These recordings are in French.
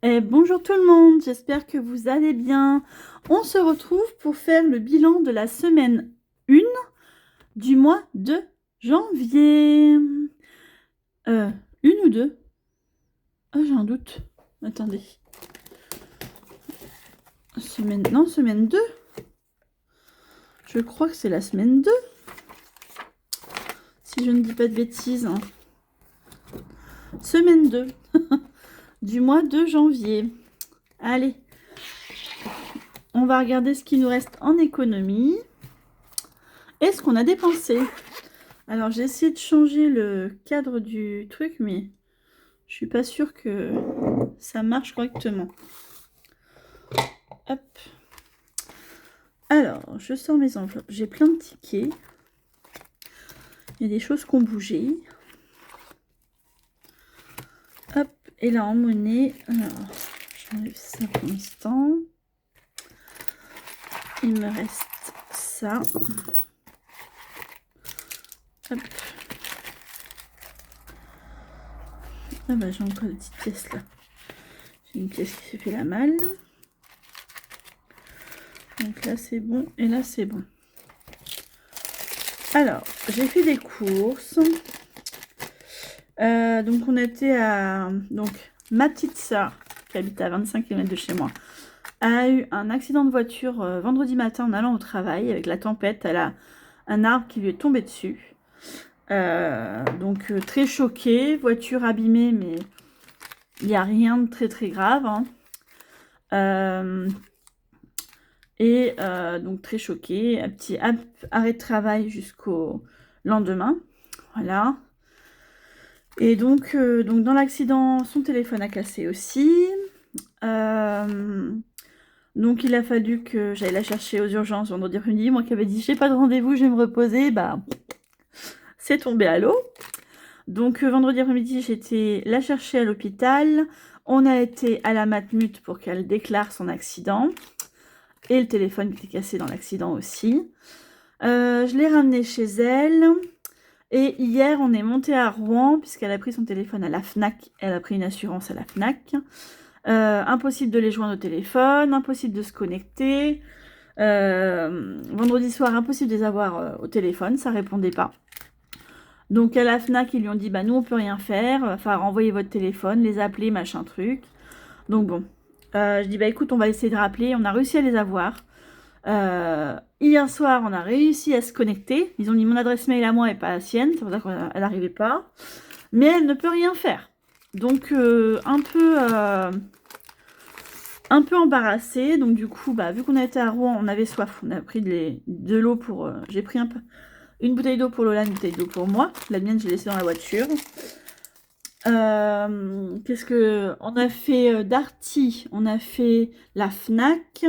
Bonjour tout le monde, j'espère que vous allez bien. On se retrouve pour faire le bilan de la semaine 1 du mois de janvier. Une ou deux? Ah, j'ai un doute. Attendez. Semaine 2. Je crois que c'est la semaine 2. Si je ne dis pas de bêtises. Semaine 2 du mois de janvier. Allez. On va regarder ce qui nous reste en économie. Et ce qu'on a dépensé. Alors, j'ai essayé de changer le cadre du truc, mais je suis pas sûre que ça marche correctement. Hop. Alors, je sors mes enveloppes. J'ai plein de tickets. Il y a des choses qui ont bougé. Hop. Et là, en monnaie, alors, j'enlève ça pour l'instant. Il me reste ça. Hop. Ah bah, j'ai encore des petites pièces là. J'ai une pièce qui se fait la malle. Donc là, c'est bon. Et là, c'est bon. Alors, j'ai fait des courses. Donc, on était à... Donc, ma petite sœur, qui habite à 25 km de chez moi, a eu un accident de voiture vendredi matin en allant au travail. Avec la tempête, elle a un arbre qui lui est tombé dessus. Donc, très choquée. Voiture abîmée, mais il n'y a rien de très très grave. Donc, très choquée. Un petit arrêt de travail jusqu'au lendemain. Voilà. Et donc dans l'accident, son téléphone a cassé aussi. Donc il a fallu que j'aille la chercher aux urgences vendredi après-midi. Moi qui avais dit j'ai pas de rendez-vous, je vais me reposer, bah c'est tombé à l'eau. Donc vendredi après-midi, j'étais la chercher à l'hôpital. On a été à la Matmut pour qu'elle déclare son accident. Et le téléphone qui était cassé dans l'accident aussi. Je l'ai ramené chez elle. Et hier, on est monté à Rouen, puisqu'elle a pris son téléphone à la FNAC. Elle a pris une assurance à la FNAC. Impossible de les joindre au téléphone, impossible de se connecter. Vendredi soir, impossible de les avoir au téléphone, ça répondait pas. Donc à la FNAC, ils lui ont dit, bah nous, on peut rien faire, va falloir renvoyer votre téléphone, les appeler, machin truc. Donc bon, je dis, bah écoute, on va essayer de rappeler. On a réussi à les avoir. Hier soir, on a réussi à se connecter. Ils ont mis mon adresse mail à moi et pas à la sienne. C'est pour ça qu'elle n'arrivait pas. Mais elle ne peut rien faire. Donc, un peu embarrassée. Donc, du coup, bah, vu qu'on a été à Rouen, on avait soif. On a pris de l'eau pour... j'ai pris une bouteille d'eau pour Lola, une bouteille d'eau pour moi. La mienne, j'ai laissée dans la voiture. Qu'est-ce que... On a fait Darty. On a fait la FNAC.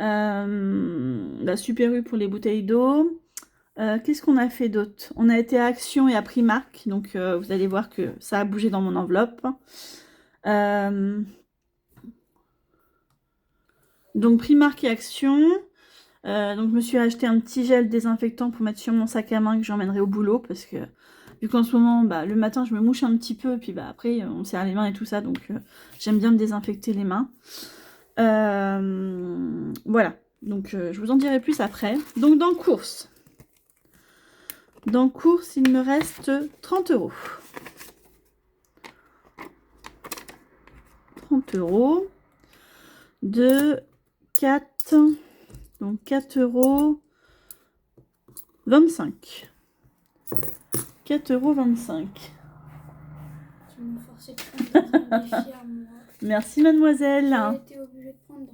La Super U pour les bouteilles d'eau. Qu'est-ce qu'on a fait d'autre? On a été à Action et à Primark, donc vous allez voir que ça a bougé dans mon enveloppe. Donc Primark et Action. Donc je me suis acheté un petit gel désinfectant pour mettre sur mon sac à main que j'emmènerai au boulot, parce que vu qu'en ce moment, bah, le matin je me mouche un petit peu, puis bah, après on me serre les mains et tout ça, donc j'aime bien me désinfecter les mains. Voilà, donc je vous en dirai plus après. Donc dans course. Dans course, il me reste 30 €. 30 € de 4, donc 4,25 €. 4,25 €. Tu me forçais de prendre des défis à moi. Merci mademoiselle. J'ai été obligée de prendre.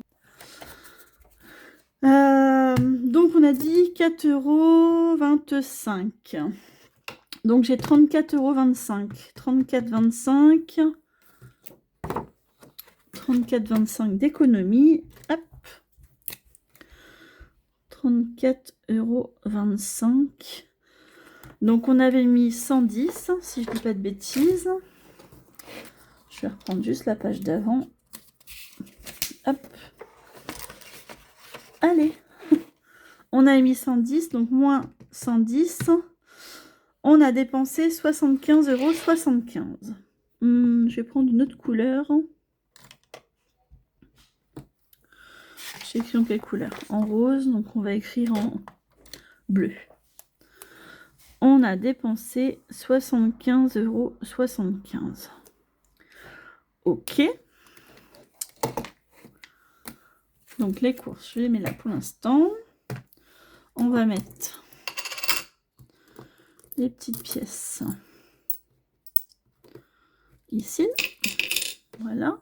Donc on a dit 4,25 €. Donc j'ai 34,25 €. 34,25 €. 34,25 € d'économie. Hop. 34,25 €. Donc on avait mis 110, si je dis pas de bêtises. Je vais reprendre juste la page d'avant. Hop. Allez. On a mis 110, donc moins 110. On a dépensé 75,75 €. Je vais prendre une autre couleur. J'écris en quelle couleur? En rose, donc on va écrire en bleu. On a dépensé 75,75 €. Ok. Donc les courses, je les mets là pour l'instant. On va mettre les petites pièces ici. Voilà.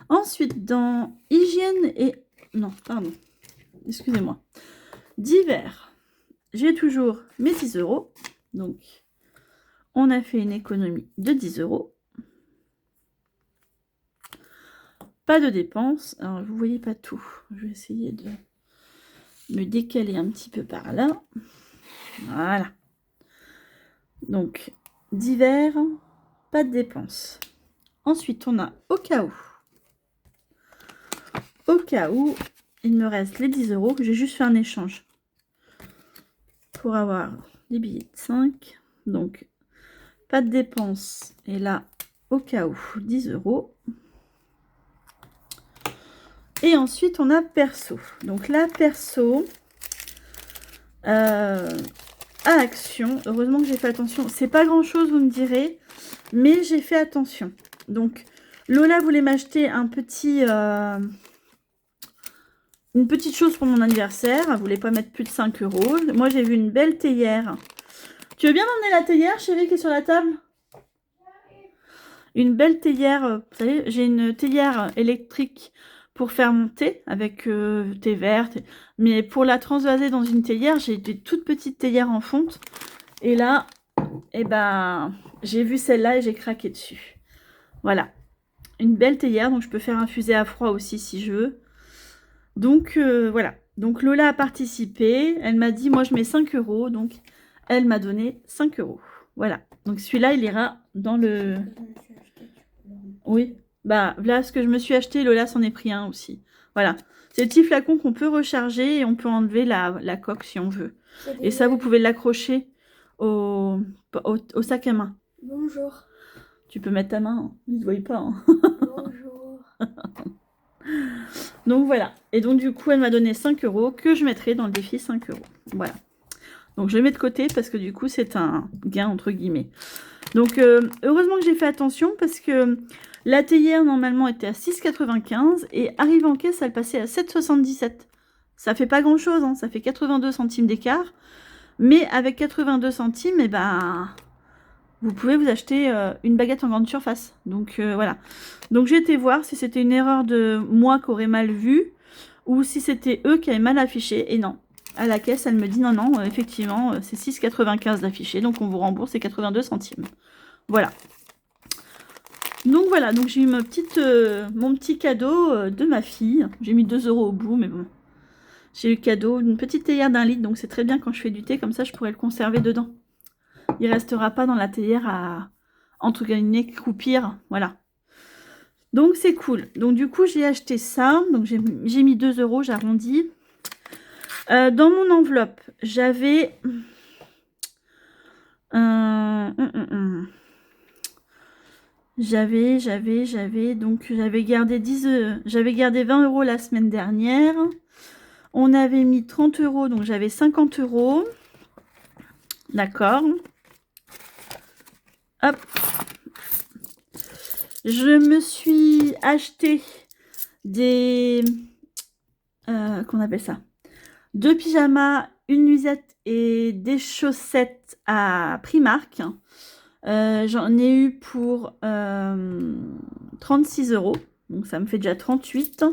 Ensuite, dans hygiène et... Non, pardon. Excusez-moi. Divers. J'ai toujours mes 10 €. Donc, on a fait une économie de 10 €. Pas de dépenses. Alors, vous voyez pas tout. Je vais essayer de me décaler un petit peu par là. Voilà. Donc, divers, pas de dépenses. Ensuite, on a au cas où. Au cas où, il me reste les 10 € que j'ai juste fait un échange. Pour avoir des billets de 5. Donc, pas de dépenses. Et là, au cas où, 10 €. Et ensuite, on a perso. Donc là, perso, à action. Heureusement que j'ai fait attention. C'est pas grand-chose, vous me direz, mais j'ai fait attention. Donc, Lola voulait m'acheter un petit... une petite chose pour mon anniversaire. Elle voulait pas mettre plus de 5 €. Moi, j'ai vu une belle théière. Tu veux bien m'emmener la théière, chérie, qui est sur la table? Une belle théière. Vous savez, j'ai une théière électrique pour faire mon thé avec thé vert. Mais pour la transvaser dans une théière, j'ai des toutes petites théières en fonte. Et là, eh ben, j'ai vu celle-là et j'ai craqué dessus. Voilà. Une belle théière, donc je peux faire infuser à froid aussi si je veux. Donc voilà. Donc Lola a participé. Elle m'a dit, moi je mets 5 €. Donc elle m'a donné 5 €. Voilà. Donc celui-là, il ira dans le... Oui. Bah là, ce que je me suis acheté, Lola s'en est pris un aussi. Voilà. C'est le petit flacon qu'on peut recharger et on peut enlever la coque si on veut. Et ça, vous pouvez l'accrocher au sac à main. Bonjour. Tu peux mettre ta main, hein. Ils ne te voient pas. Hein. Bonjour. Donc voilà. Et donc du coup, elle m'a donné 5 € que je mettrai dans le défi 5 €. Voilà. Donc je le mets de côté parce que du coup, c'est un gain entre guillemets. Donc heureusement que j'ai fait attention parce que la théière normalement était à 6,95 € et arrive en caisse, elle passait à 7,77 €. Ça fait pas grand chose, hein, ça fait 82 centimes d'écart. Mais avec 82 centimes, eh ben, vous pouvez vous acheter une baguette en grande surface. Donc voilà. Donc j'ai été voir si c'était une erreur de moi qui aurait mal vu ou si c'était eux qui avaient mal affiché. Et non. À la caisse, elle me dit non, non, effectivement, c'est 6,95 € d'affiché. Donc on vous rembourse les 82 centimes. Voilà. Donc voilà, donc j'ai eu mon petit cadeau de ma fille. J'ai mis 2 € au bout, mais bon. J'ai eu le cadeau, une petite théière d'1 litre, donc c'est très bien quand je fais du thé, comme ça je pourrais le conserver dedans. Il restera pas dans la théière à, entre guillemets, croupir, voilà. Donc c'est cool. Donc du coup j'ai acheté ça, donc j'ai mis 2 €, j'arrondis. Dans mon enveloppe, j'avais... donc j'avais gardé 20 € la semaine dernière. On avait mis 30 €, donc j'avais 50 €. D'accord. Hop. Je me suis acheté des... qu'on appelle ça? 2 pyjamas, une nuisette et des chaussettes à Primark. J'en ai eu pour 36 €. Donc ça me fait déjà 38.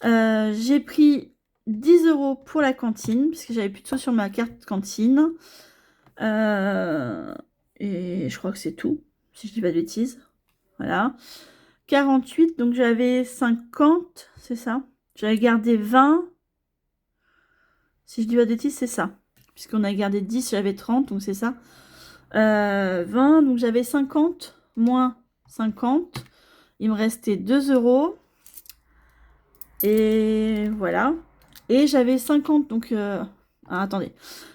J'ai pris 10 € pour la cantine, puisque j'avais plus de sous sur ma carte cantine. Et je crois que c'est tout, si je dis pas de bêtises. Voilà. 48, donc j'avais 50, c'est ça. J'avais gardé 20. Si je dis pas de bêtises, c'est ça. Puisqu'on a gardé 10, j'avais 30, donc c'est ça. 20, donc j'avais 50, moins 50. Il me restait 2 €. Et voilà. Et j'avais 50, donc... attendez.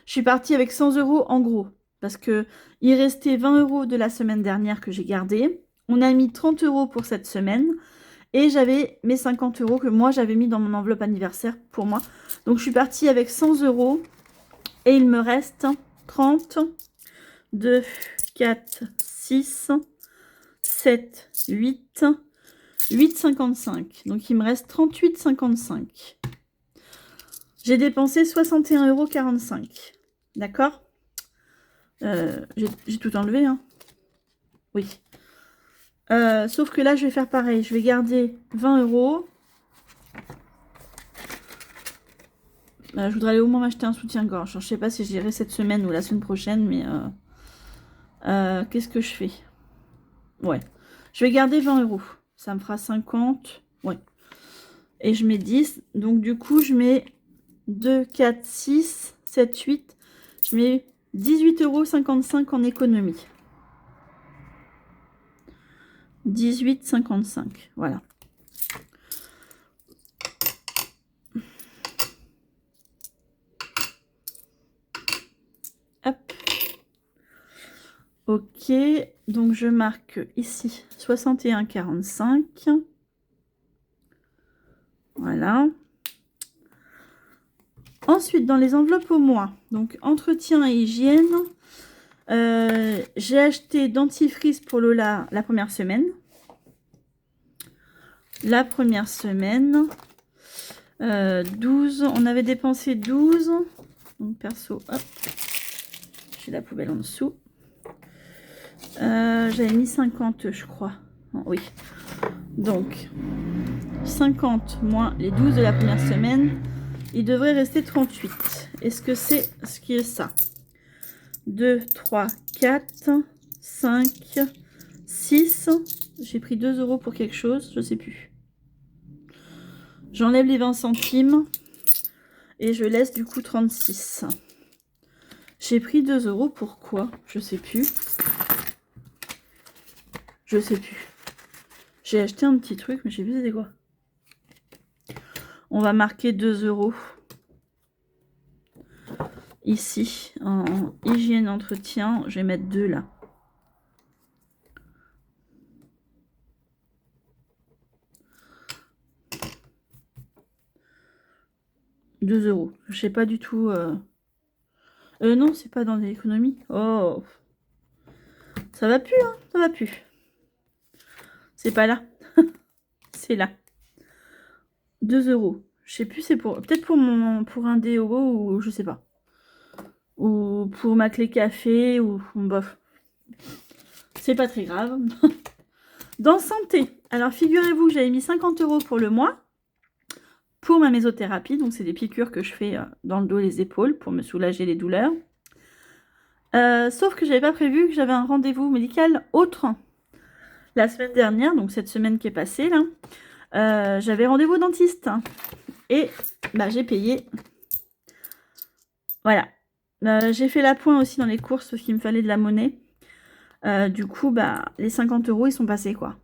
Je suis partie avec 100 € en gros. Parce que il restait 20 € de la semaine dernière que j'ai gardé. On a mis 30 € pour cette semaine. Et j'avais mes 50 € que moi j'avais mis dans mon enveloppe anniversaire pour moi. Donc je suis partie avec 100 € et il me reste 30, 2, 4, 6, 7, 8, 8,55. Donc il me reste 38,55. J'ai dépensé 61,45 €. D'accord? J'ai tout enlevé, hein. Oui. Sauf que là, je vais faire pareil. Je vais garder 20 €. Je voudrais aller au moins m'acheter un soutien-gorge. Je sais pas si j'irai cette semaine ou la semaine prochaine, mais qu'est-ce que je fais? Ouais. Je vais garder 20 €. Ça me fera 50. Ouais. Et je mets 10. Donc du coup, je mets 2, 4, 6, 7, 8. Je mets 18,55 € en économie. 18,55. Voilà. Hop. Ok. Donc je marque ici 61,45. Voilà. Ensuite, dans les enveloppes au mois, donc entretien et hygiène, j'ai acheté dentifrice pour Lola la première semaine. La première semaine, 12, on avait dépensé 12. Donc perso, hop, j'ai la poubelle en dessous. J'avais mis 50, je crois. Oh, oui. Donc, 50 moins les 12 de la première semaine, il devrait rester 38. Est-ce que c'est ce qui est ça? 2, 3, 4, 5, 6. J'ai pris 2 € pour quelque chose, je sais plus. J'enlève les 20 centimes et je laisse du coup 36. J'ai pris 2 € pour quoi? Je sais plus. Je sais plus. J'ai acheté un petit truc, mais je sais plus c'était quoi. On va marquer 2 €. Ici, en hygiène entretien, je vais mettre 2 là. €. Je sais pas du tout. Non, c'est pas dans l'économie. Oh, ça va plus, hein, ça va plus. C'est pas là. C'est là. 2 €. Je sais plus, c'est pour. Peut-être pour un déo ou je sais pas. Ou pour ma clé café ou bof. C'est pas très grave. Dans santé. Alors figurez-vous que j'avais mis 50 € pour le mois. Pour ma mésothérapie. Donc c'est des piqûres que je fais dans le dos et les épaules pour me soulager les douleurs. Sauf que j'avais pas prévu que j'avais un rendez-vous médical autre la semaine dernière, donc cette semaine qui est passée là. J'avais rendez-vous au dentiste et bah, j'ai payé. Voilà. J'ai fait l'appoint aussi dans les courses parce qu'il me fallait de la monnaie. Du coup, bah, les 50 € ils sont passés quoi.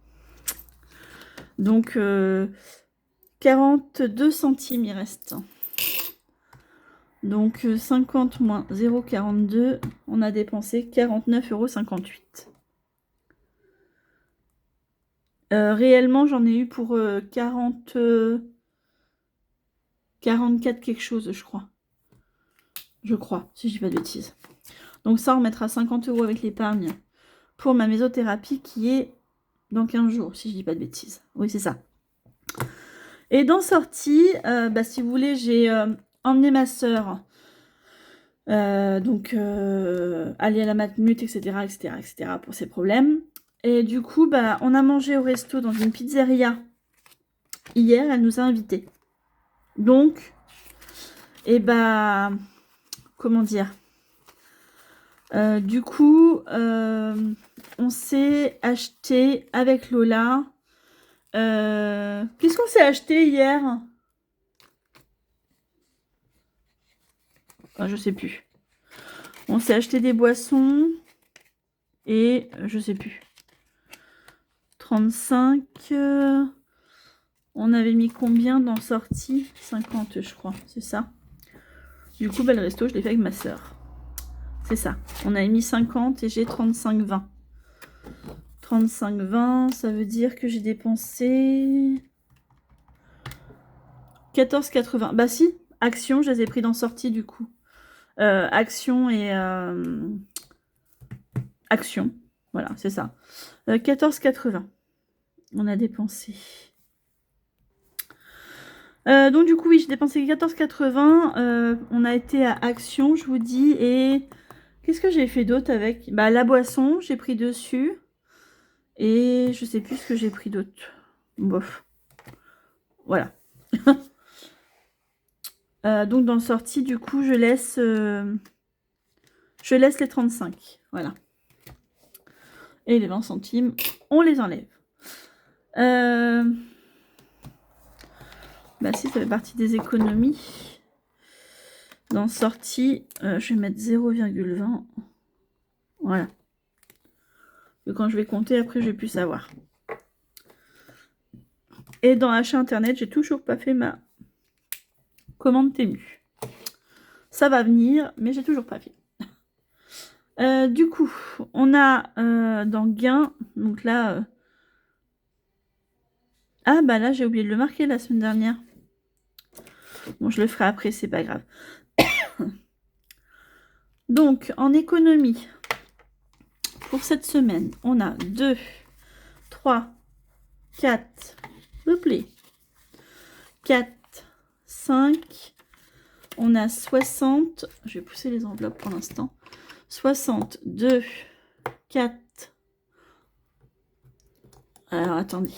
Donc 42 centimes il reste. Donc 50 moins 0,42, on a dépensé 49,58 €. Réellement, j'en ai eu pour 44 quelque chose, je crois. Je crois, si je dis pas de bêtises. Donc ça, on mettra 50 € avec l'épargne pour ma mésothérapie qui est dans 15 jours, si je dis pas de bêtises. Oui, c'est ça. Et dans sortie, bah, si vous voulez, j'ai emmené ma soeur aller à la Matmut, etc. pour ses problèmes. Et du coup, bah, on a mangé au resto dans une pizzeria hier, elle nous a invités. Donc, et bah, comment dire, du coup, on s'est acheté avec Lola. Qu'est-ce qu'on s'est acheté hier? Je sais plus. On s'est acheté des boissons et je sais plus. 35. On avait mis combien dans sortie? 50, je crois. C'est ça. Du coup, bah, le resto, je l'ai fait avec ma soeur. C'est ça. On avait mis 50 et j'ai 35,20. 35,20, ça veut dire que j'ai dépensé 14,80. Bah si, Action, je les ai pris dans sortie du coup. Action et... Action, voilà, c'est ça. 14,80. On a dépensé. Donc du coup, oui, j'ai dépensé 14,80. On a été à Action, je vous dis. Et qu'est-ce que j'ai fait d'autre avec? Bah la boisson, j'ai pris dessus. Et je sais plus ce que j'ai pris d'autre. Bof. Voilà. Donc dans le sortie, du coup, je laisse les 35. Voilà. Et les 20 centimes, on les enlève. Bah si, ça fait partie des économies. Dans sortie, je vais mettre 0,20. Voilà. Et quand je vais compter, après, je vais plus savoir. Et dans achat internet, j'ai toujours pas fait ma commande Temu. Ça va venir, mais j'ai toujours pas fait. Du coup, on a dans gain, donc là... Ah bah là, j'ai oublié de le marquer la semaine dernière. Bon, je le ferai après, c'est pas grave. Donc, en économie, pour cette semaine, on a 2, 3, 4, me plaît, 4, 5, on a 60, je vais pousser les enveloppes pour l'instant, 62, 4, alors attendez,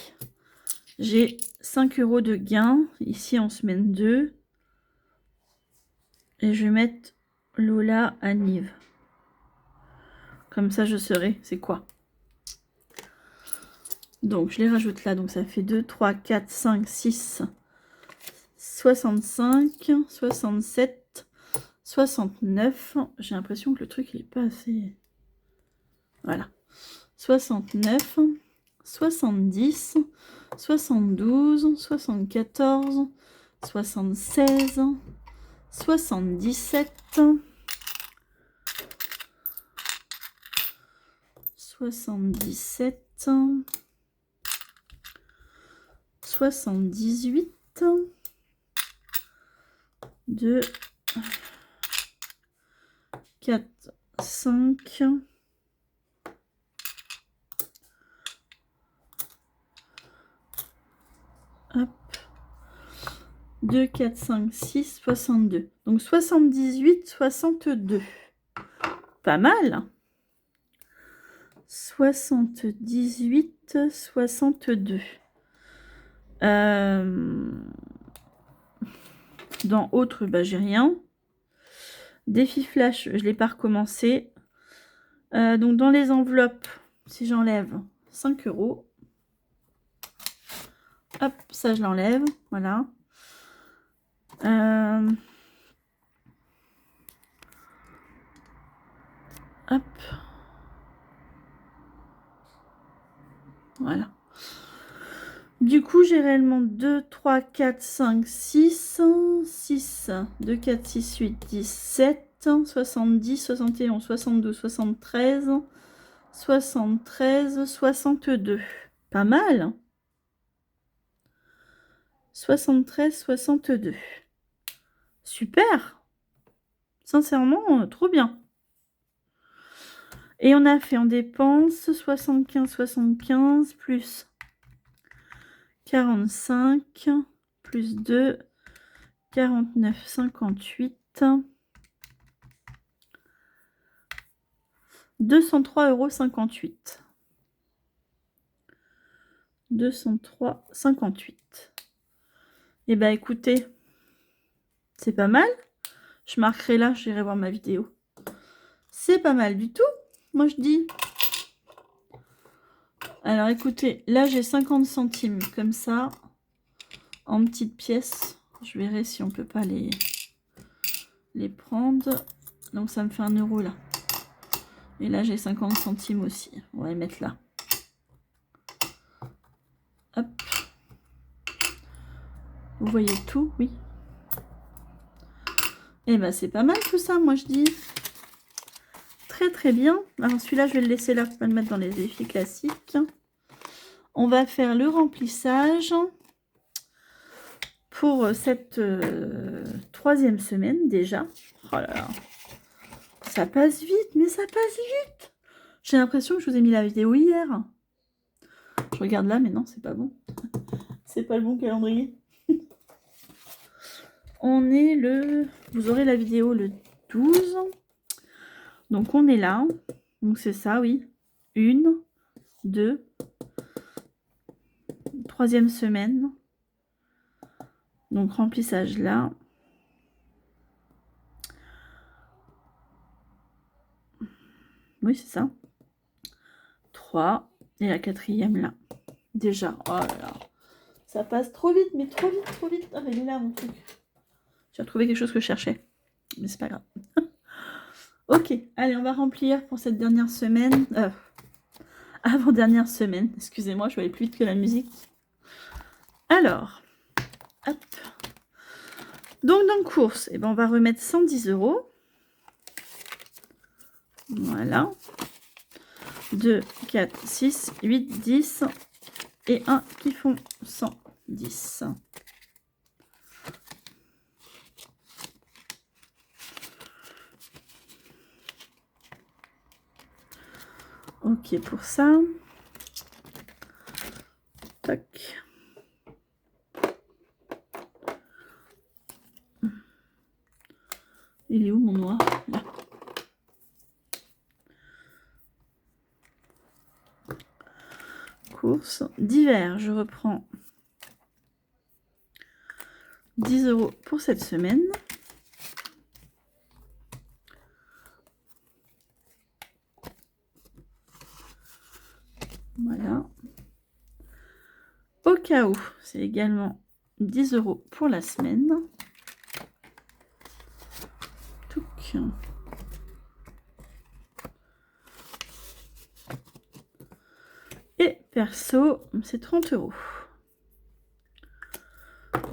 j'ai 5 € de gain, ici en semaine 2, et je vais mettre Lola à Nive. Comme ça, je saurai c'est quoi. Donc, je les rajoute là. Donc, ça fait 2, 3, 4, 5, 6, 65, 67, 69. J'ai l'impression que le truc, il n'est pas assez... Voilà. 69, 70, 72, 74, 76, 77... 77, 78, 2, 4, 5, hop, 2, 4, 5, 6, 62. Donc 78, 62. Pas mal. 78, 62. Dans autres, bah, j'ai rien. Défi flash, je ne l'ai pas recommencé. Donc dans les enveloppes, si j'enlève 5 €, hop, ça je l'enlève, voilà. Hop. Voilà. Du coup, j'ai réellement 2, 3, 4, 5, 6, 6, 2, 4, 6, 8, 17, 70, 71, 72, 73, 73, 62. Pas mal. 73, 62. Super. Sincèrement, trop bien. Et on a fait en dépenses 75, 75, plus 45, plus 2, 49, 58, 203,58 €. 203,58. Et bah écoutez, c'est pas mal. Je marquerai là, j'irai voir ma vidéo. C'est pas mal du tout, moi je dis. Alors écoutez, là j'ai 50 centimes comme ça, en petites pièces. Je verrai si on peut pas les prendre. Donc ça me fait 1 € là. Et là j'ai 50 centimes aussi. On va les mettre là. Hop. Vous voyez tout, oui. Et ben c'est pas mal tout ça, moi je dis. très très bien. Alors celui-là, je vais le laisser là pour pas le mettre dans les défis classiques. On va faire le remplissage pour cette 3e semaine déjà. Oh là là. Ça passe vite, mais ça passe vite. J'ai l'impression que je vous ai mis la vidéo hier. Je regarde là, mais non, c'est pas bon. C'est pas le bon calendrier. On est le... Vous aurez la vidéo le 12. Donc on est là. Donc c'est ça, oui. 1, 2, 3e semaine. Donc remplissage là. Oui, c'est ça. 3. Et la 4e là. Déjà. Oh là là. Ça passe trop vite, mais trop vite, trop vite. Ah, mais il est là mon truc. J'ai retrouvé quelque chose que je cherchais. Mais c'est pas grave. Ok, allez, on va remplir pour cette dernière semaine. Avant-dernière semaine. Excusez-moi, je vais aller plus vite que la musique. Alors, hop. Donc, dans course, eh ben, on va remettre 110 €. Voilà. 2, 4, 6, 8, 10. Et 1 qui font 110. Ok pour ça. Tac. Il est où mon noir? Là. Course. D'hiver, je reprends 10 € pour cette semaine. Voilà. Au cas où, c'est également 10 € pour la semaine. Touc. Et perso, c'est 30 €.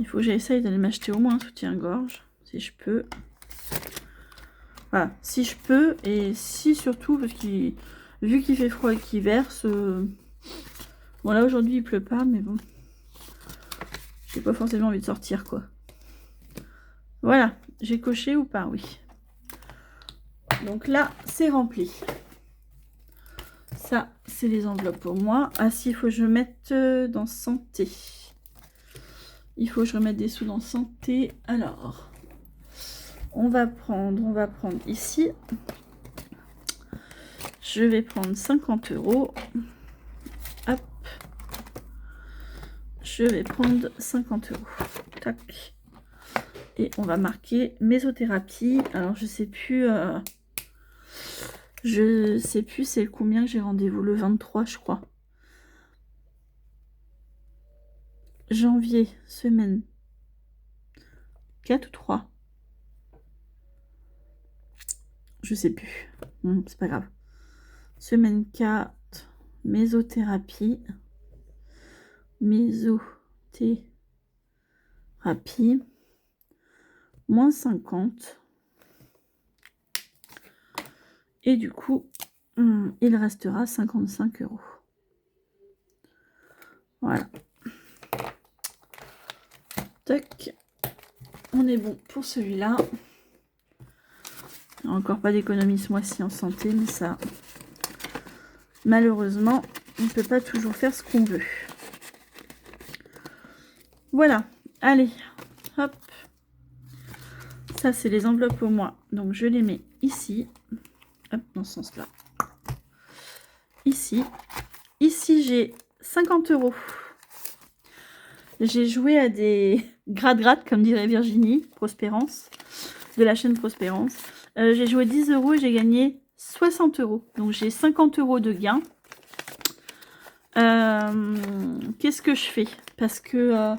Il faut que j'essaye d'aller m'acheter au moins un soutien-gorge, si je peux. Voilà, si je peux, et si surtout, parce que vu qu'il fait froid et qu'il verse, bon là aujourd'hui il pleut pas, mais bon, j'ai pas forcément envie de sortir quoi. Voilà, j'ai coché ou pas? Oui. Donc là, c'est rempli. Ça, c'est les enveloppes pour moi. Ah si, il faut que je mette dans santé. Il faut que je remette des sous dans santé. Alors, on va prendre ici. Je vais prendre 50 €. Hop. Je vais prendre 50 €. Tac. Et on va marquer mésothérapie. Alors, je sais plus c'est combien que j'ai rendez-vous. Le 23, je crois. Janvier, semaine 4 ou 3. Je sais plus. C'est pas grave. Semaine 4, mésothérapie. Mésothérapie. Moins 50. Et du coup, il restera 55 €. Voilà. Tac. On est bon pour celui-là. Encore pas d'économie ce mois-ci en santé, mais ça, malheureusement, on ne peut pas toujours faire ce qu'on veut. Voilà. Allez. Hop. Ça, c'est les enveloppes au mois. Donc, je les mets ici. Hop, dans ce sens-là. Ici. Ici, j'ai 50 €. J'ai joué à des gratte-gratte, comme dirait Virginie, Prospérance, de la chaîne Prospérance. J'ai joué 10 € et j'ai gagné 60 €. Donc, j'ai 50 € de gain. Qu'est-ce que je fais? Parce que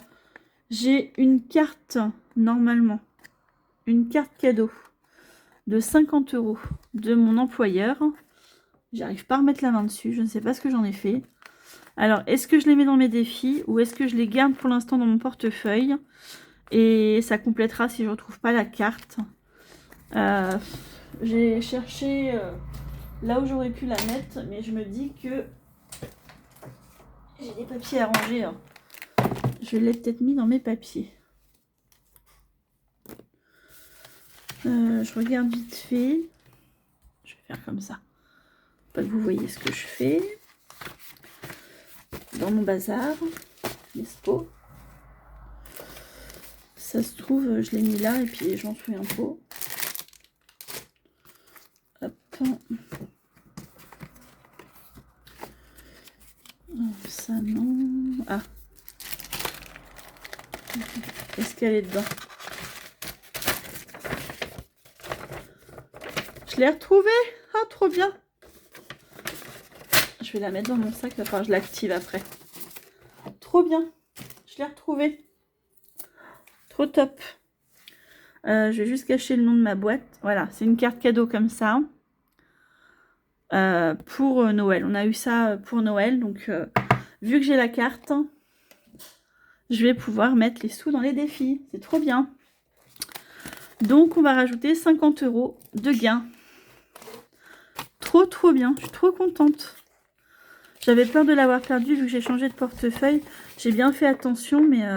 j'ai une carte, normalement, une carte cadeau de 50 € de mon employeur. J'arrive pas à remettre la main dessus, je ne sais pas ce que j'en ai fait. Alors, est-ce que je les mets dans mes défis ou est-ce que je les garde pour l'instant dans mon portefeuille? Et ça complétera si je ne retrouve pas la carte. J'ai cherché là où j'aurais pu la mettre, mais je me dis que j'ai des papiers à ranger. Hein. Je l'ai peut-être mis dans mes papiers. Je regarde vite fait. Je vais faire comme ça. Pas que vous voyez ce que je fais. Dans mon bazar. Nespo. Ça se trouve, je l'ai mis là et puis je m'en souviens un peu. Hop. Ça non. Ah. Est-ce qu'elle est dedans? Je l'ai retrouvée. Ah, trop bien. Je vais la mettre dans mon sac. Il va falloir que je l'active après. Trop bien. Je l'ai retrouvée. Trop top. Je vais juste cacher le nom de ma boîte. Voilà, c'est une carte cadeau comme ça. Pour Noël. On a eu ça pour Noël. Donc, vu que j'ai la carte, je vais pouvoir mettre les sous dans les défis. C'est trop bien. Donc, on va rajouter 50 € de gain. Trop bien. Je suis trop contente. J'avais peur de l'avoir perdu vu que j'ai changé de portefeuille. J'ai bien fait attention, mais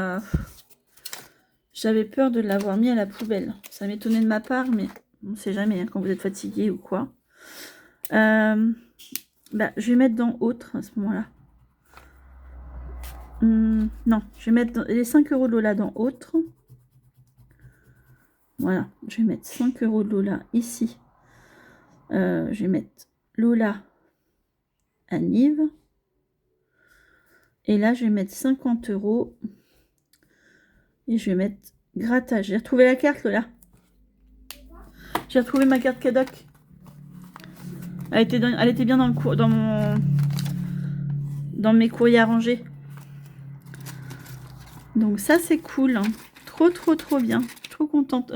j'avais peur de l'avoir mis à la poubelle. Ça m'étonnait de ma part, mais on ne sait jamais hein, quand vous êtes fatigué ou quoi. Je vais mettre dans autre à ce moment-là. Non, je vais mettre les 5 € de Lola dans autre. Voilà, je vais mettre 5 € de Lola ici. Je vais mettre Lola à Nive. Et là, je vais mettre 50 €. Et je vais mettre grattage. J'ai retrouvé la carte, Lola. J'ai retrouvé ma carte Cadoc. Elle était bien dans mes courriers à ranger. Donc ça, c'est cool. Hein. Trop bien. Je suis trop contente.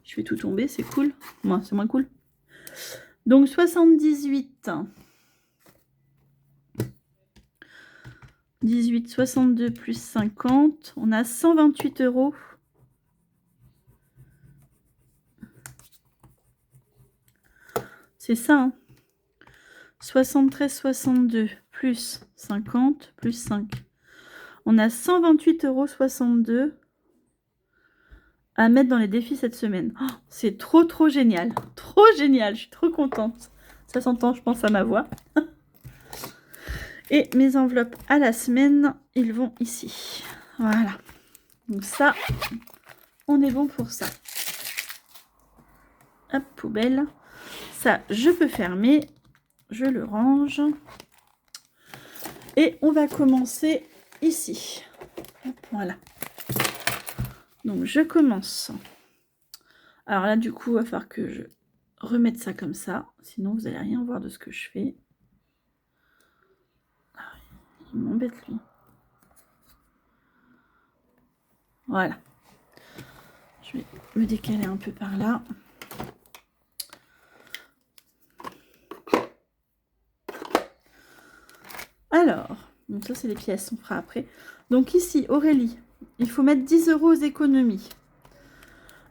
Je fais tout tomber, c'est cool. Moi, c'est moins cool. Donc 78. 18, 62 plus 50. On a 128 €. C'est ça, hein. 73, 62 plus 50 plus 5. On a 128,62 € à mettre dans les défis cette semaine. Oh, c'est trop génial. Trop génial. Je suis trop contente. Ça s'entend, je pense, à ma voix. Et mes enveloppes à la semaine, ils vont ici. Voilà. Donc ça, on est bon pour ça. Hop, poubelle. Ça, je peux fermer. Je le range. Et on va commencer ici. Hop, voilà. Donc, je commence. Alors là, du coup, il va falloir que je remette ça comme ça. Sinon, vous n'allez rien voir de ce que je fais. Il m'embête, lui. Voilà. Je vais me décaler un peu par là. Alors, donc ça, c'est les pièces, on fera après. Donc ici, Aurélie, il faut mettre 10 € aux économies.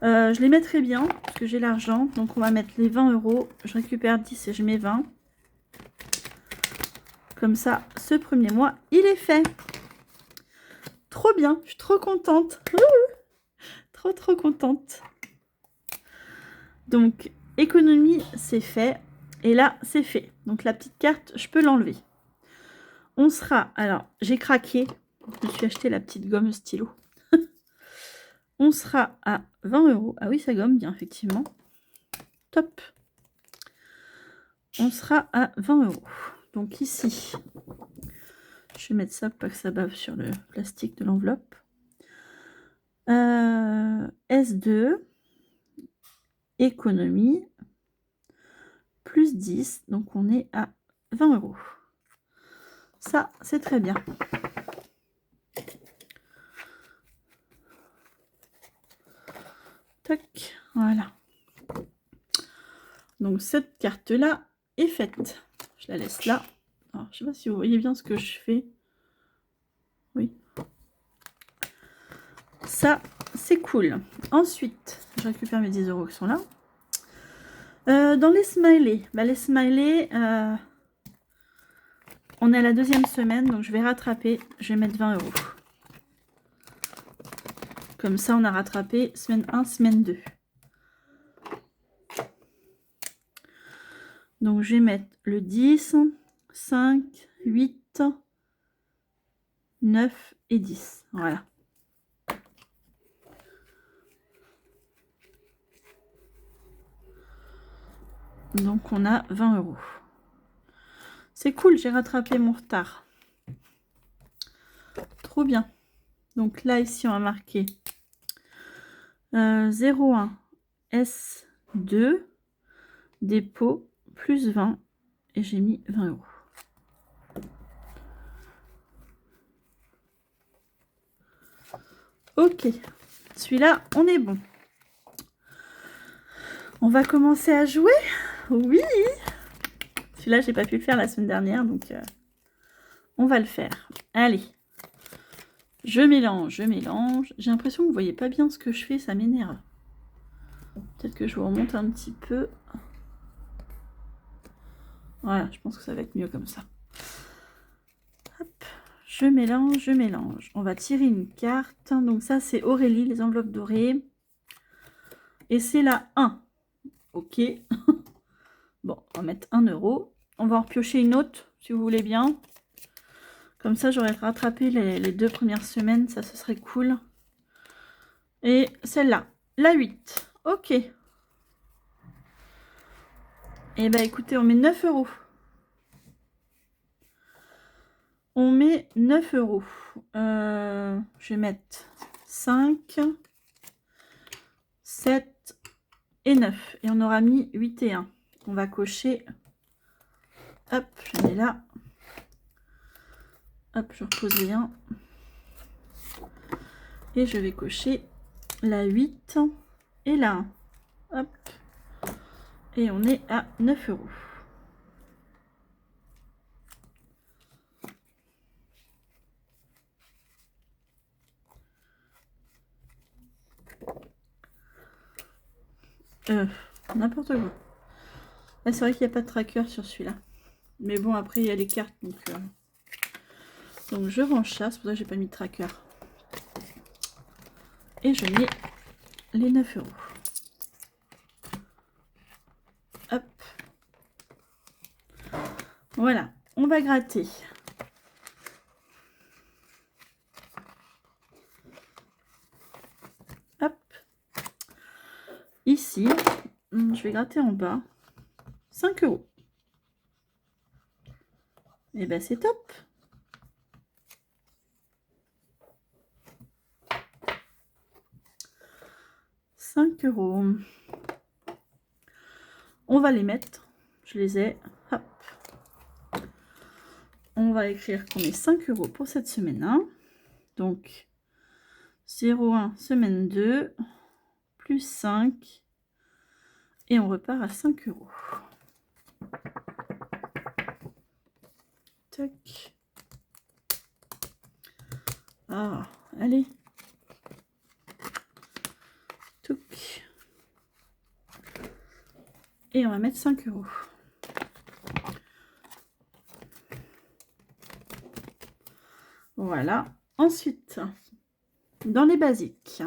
Je les mettrai bien, parce que j'ai l'argent. Donc, on va mettre les 20 €. Je récupère 10 et je mets 20. Comme ça, ce premier mois, il est fait. Trop bien, je suis trop contente. Trop contente. Donc, économie, c'est fait. Et là, c'est fait. Donc, la petite carte, je peux l'enlever. On sera... Alors, j'ai craqué. Je me suis acheté la petite gomme stylo. On sera à 20 €. Ah oui, ça gomme bien, effectivement. Top. On sera à 20 €. Donc ici, je vais mettre ça pour pas que ça bave sur le plastique de l'enveloppe. S2, économie, plus 10. Donc on est à 20 €. Ça, c'est très bien. Tac, voilà. Donc cette carte-là est faite. Je la laisse là. Alors, je ne sais pas si vous voyez bien ce que je fais. Oui. Ça, c'est cool. Ensuite, je récupère mes 10 € qui sont là. Dans les smileys, les smileys, on est à la 2e semaine, donc je vais rattraper. Je vais mettre 20 €. Comme ça, on a rattrapé semaine 1, semaine 2. Donc, je vais mettre le 10, 5, 8, 9 et 10. Voilà. Donc, on a 20 €. C'est cool, j'ai rattrapé mon retard. Trop bien. Donc là, ici, on va marquer 01 S2, dépôt, plus 20, et j'ai mis 20 €. Ok, celui-là, on est bon. On va commencer à jouer. Oui. Celui-là, j'ai pas pu le faire la semaine dernière, donc on va le faire. Allez. Je mélange, je mélange. J'ai l'impression que vous voyez pas bien ce que je fais, ça m'énerve. Peut-être que je vous remonte un petit peu. Voilà, je pense que ça va être mieux comme ça. Hop, je mélange, je mélange. On va tirer une carte. Donc ça, c'est Aurélie, les enveloppes dorées. Et c'est la 1. Ok. Bon, on va mettre 1 €. On va en repiocher une autre, si vous voulez bien. Comme ça, j'aurais rattrapé les 2 premières semaines. Ça, ce serait cool. Et celle-là, la 8. Ok. Et bah écoutez, on met 9 €. On met 9 €. Je vais mettre 5, 7 et 9. Et on aura mis 8 et 1. On va cocher. Hop, je mets là. Hop, je repose les 1. Et je vais cocher la 8 et la 1. Hop. Et on est à 9 €. N'importe quoi. Ah, c'est vrai qu'il n'y a pas de tracker sur celui-là. Mais bon, après, il y a les cartes. Donc je range ça. C'est pour ça que j'ai pas mis de tracker. Et je mets les 9 €. Hop. Voilà. On va gratter. Hop. Ici, je vais gratter en bas. 5 €. Et ben c'est top. €. On va les mettre. Je les ai. Hop. On va écrire qu'on est 5 € pour cette semaine 1. Donc 0,1 semaine 2 plus 5. Et on repart à 5 €. Tac. Ah, allez. Touc. Et on va mettre 5 €. Voilà. Ensuite, dans les basiques.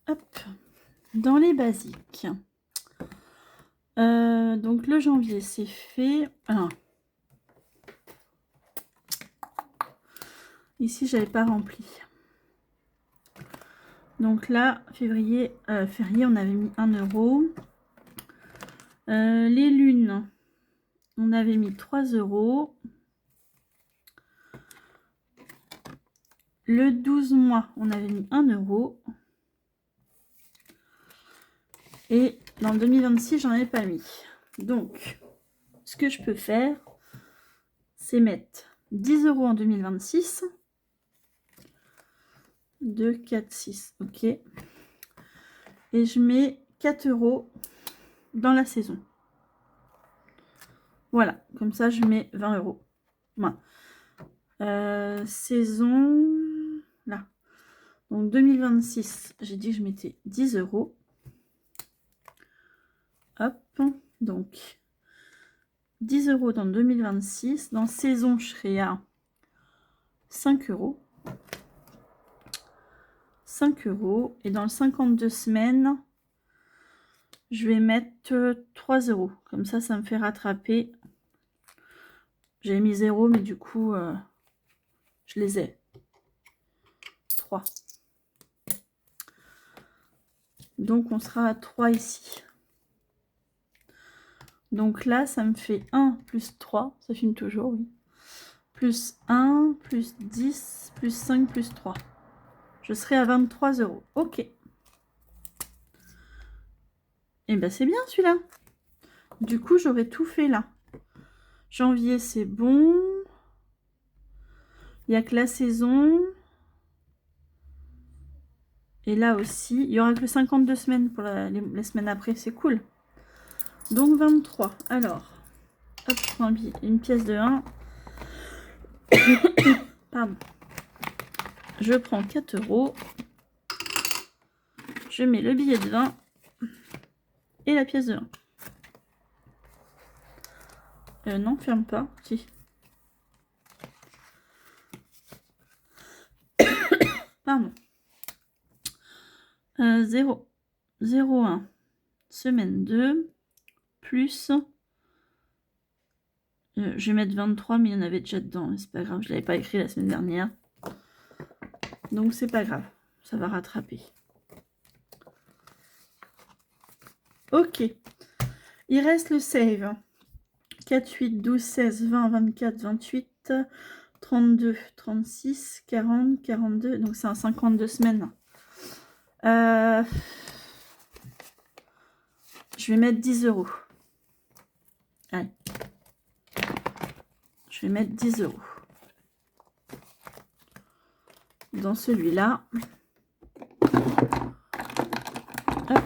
Hop. Dans les basiques. Donc le janvier, c'est fait. Ah. Ici, j'avais pas rempli. Donc là, férié, on avait mis 1 €. Les lunes, on avait mis 3 €. Le 12 mois, on avait mis 1 €. Et dans le 2026, j'en avais pas mis. Donc, ce que je peux faire, c'est mettre 10 € en 2026. 2, 4, 6. Ok. Et je mets 4 € dans la saison. Voilà. Comme ça, je mets 20 €. Saison, là. Donc 2026, j'ai dit que je mettais 10 €. Hop, donc 10 € dans 2026. Dans saison, je serai à 5 €. 5 €. Et dans le 52 semaines, je vais mettre 3 €. Comme ça me fait rattraper. J'ai mis 0, mais du coup, je les ai. 3. Donc, on sera à 3 ici. Donc là, ça me fait 1 plus 3. Ça filme toujours, oui. Plus 1, plus 10, plus 5, plus 3. Je serai à 23 €. Ok. Et ben c'est bien celui-là. Du coup, j'aurais tout fait là. Janvier, c'est bon. Il n'y a que la saison. Et là aussi, il y aura que 52 semaines pour les semaines après. C'est cool. Donc 23. Alors, hop, je prends une pièce de 1. Pardon. Je prends 4 €. Je mets le billet de 20 et la pièce de 1. Non, ferme pas. Si. Pardon. 0, 0, 1. Semaine 2. Plus. Je vais mettre 23, mais il y en avait déjà dedans. C'est pas grave, je ne l'avais pas écrit la semaine dernière. Donc, c'est pas grave. Ça va rattraper. Ok. Il reste le save. 4, 8, 12, 16, 20, 24, 28, 32, 36, 40, 42. Donc, c'est un 52 semaines. Je vais mettre 10 €. Allez. Je vais mettre 10 €. Dans celui-là. Hop.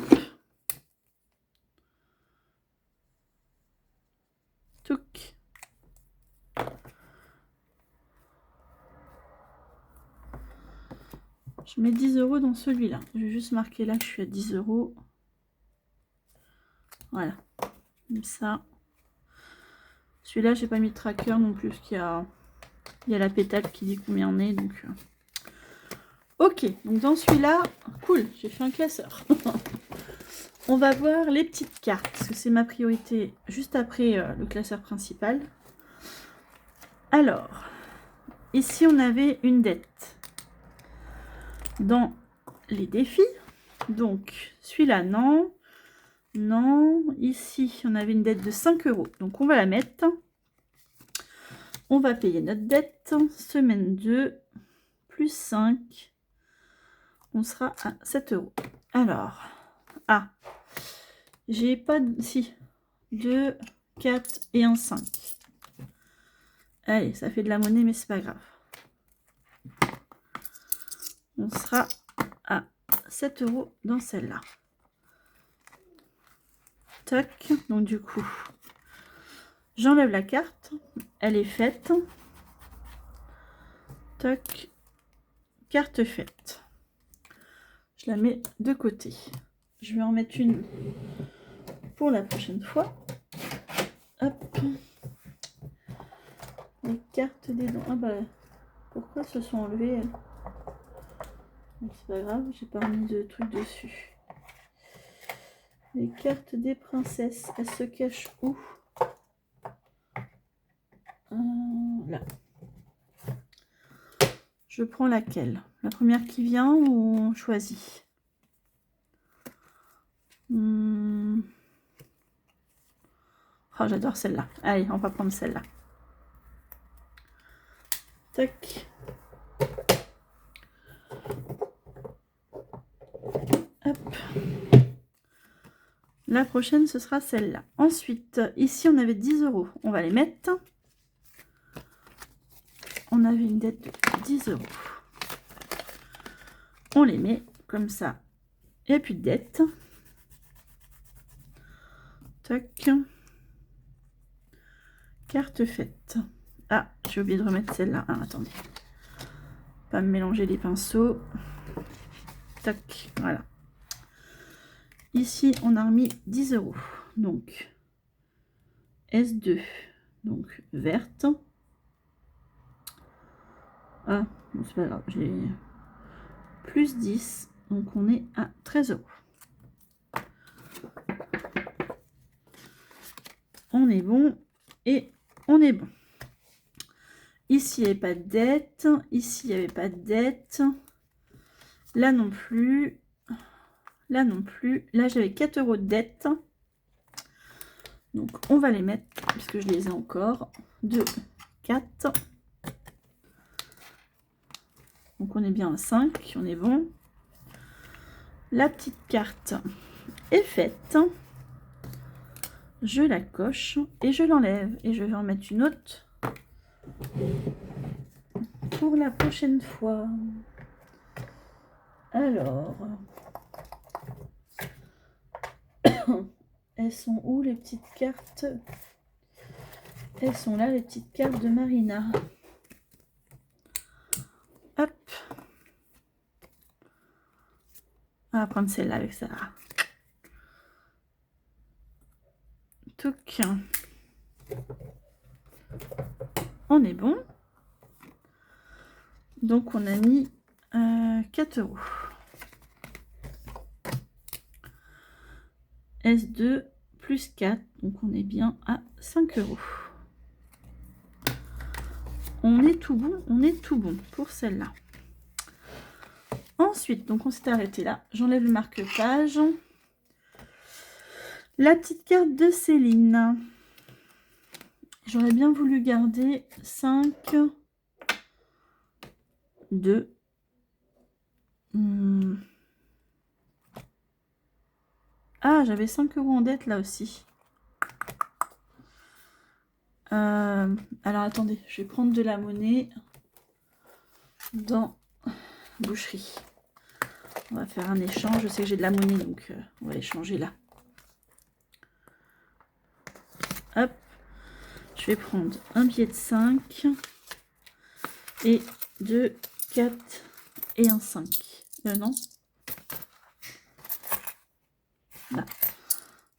Touc. Je mets 10 € dans celui-là. Je vais juste marquer là que je suis à 10 €. Voilà. Comme ça. Celui-là, j'ai pas mis de tracker non plus, parce qu'il y a la pétale qui dit combien on est. Donc, ok, donc dans celui-là, cool, j'ai fait un classeur. On va voir les petites cartes, parce que c'est ma priorité juste après le classeur principal. Alors, ici, on avait une dette. Dans les défis, donc celui-là, non. Non, ici, on avait une dette de 5 €. Donc, on va la mettre. On va payer notre dette. Semaine 2, plus 5. On sera à 7 €. Alors, j'ai pas... Si, 2, 4 et un 5. Allez, ça fait de la monnaie, mais c'est pas grave. On sera à 7 € dans celle-là. Tac, donc du coup, j'enlève la carte. Elle est faite. Tac, carte faite. Je la mets de côté. Je vais en mettre une pour la prochaine fois. Hop. Les cartes des dents. Ah bah, pourquoi se sont enlevées? C'est pas grave, j'ai pas mis de trucs dessus. Les cartes des princesses, elles se cachent où? Là. Je prends laquelle? La première qui vient ou on choisit? Oh, j'adore celle-là. Allez, on va prendre celle-là. Tac. Hop. La prochaine, ce sera celle-là. Ensuite, ici, on avait 10 €. On va les mettre. On avait une dette de 10 €. On les met comme ça. Il n'y a plus de dette. Tac. Carte faite. Ah, j'ai oublié de remettre celle-là. Ah, attendez. Pas me mélanger les pinceaux. Tac, voilà. Ici, on a remis 10 €. Donc, S2. Donc, verte. Ah, bon, c'est pas grave. J'ai plus 10. Donc, on est à 13 €. On est bon. Et on est bon. Ici, il n'y avait pas de dette. Ici, il n'y avait pas de dette. Là non plus. Là non plus. Là, j'avais 4 € de dette. Donc, on va les mettre, puisque je les ai encore. 2, 4. Donc, on est bien à 5. On est bon. La petite carte est faite. Je la coche et je l'enlève. Et je vais en mettre une autre pour la prochaine fois. Alors, elles sont où les petites cartes? Elles sont là, les petites cartes de Marina. Hop. On va prendre celle-là avec ça. Touc. On est bon. Donc, on a mis 4 €. S2 plus 4. Donc, on est bien à 5 €. On est tout bon. On est tout bon pour celle-là. Ensuite, donc on s'est arrêté là. J'enlève le marque-page. La petite carte de Céline. J'aurais bien voulu garder 5, 2. Ah, j'avais 5 € en dette là aussi. Alors attendez, je vais prendre de la monnaie dans boucherie. On va faire un échange. Je sais que j'ai de la monnaie, donc on va échanger là. Hop. Je vais prendre un billet de 5 et 2, 4 et un 5. Non. Là.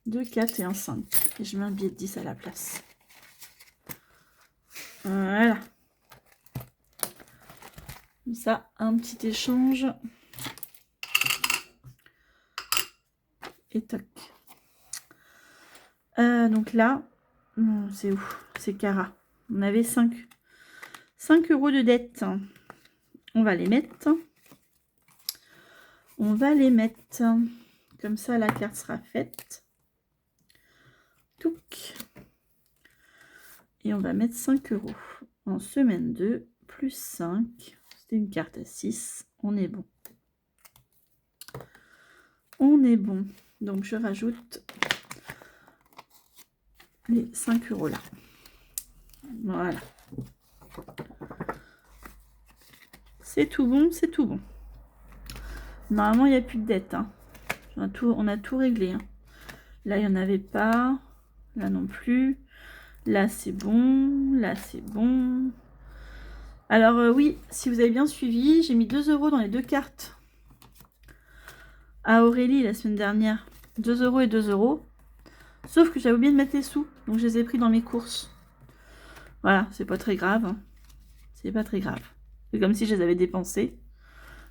2, 4 et un 5. Et je mets un billet de 10 à la place. Voilà. Comme ça, un petit échange. Et toc. Donc là, c'est où? C'est Cara. On avait 5 € de dette. On va les mettre. On va les mettre. Comme ça, la carte sera faite. Touc. Et on va mettre 5 € en semaine 2, plus 5. C'était une carte à 6. On est bon. On est bon. Donc, je rajoute les 5 € là. Voilà. C'est tout bon, c'est tout bon. Normalement, il n'y a plus de dette. Hein. On a tout réglé. Hein. Là, il n'y en avait pas. Là non plus. Là, c'est bon. Là, c'est bon. Alors, oui, si vous avez bien suivi, j'ai mis 2 € dans les deux cartes à Aurélie la semaine dernière. 2 € et 2 €. Sauf que j'avais oublié de mettre les sous. Donc, je les ai pris dans mes courses. Voilà, c'est pas très grave. Hein. C'est pas très grave. C'est comme si je les avais dépensés.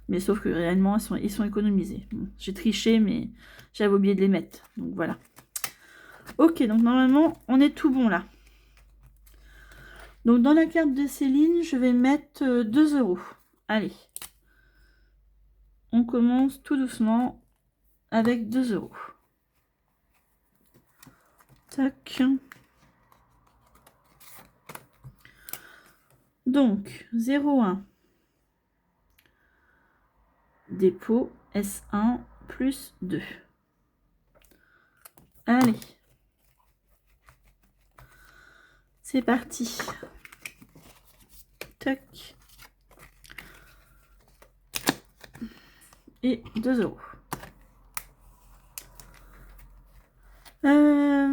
Mais sauf que réellement, ils sont économisés. Bon, j'ai triché, mais j'avais oublié de les mettre. Donc, voilà. Ok, donc normalement, on est tout bon là. Donc, dans la carte de Céline, je vais mettre 2 €. Allez. On commence tout doucement avec 2 €. Tac. Donc, 0,1. Dépôt S1 plus 2. Allez. C'est parti. Tac. Et 2 €.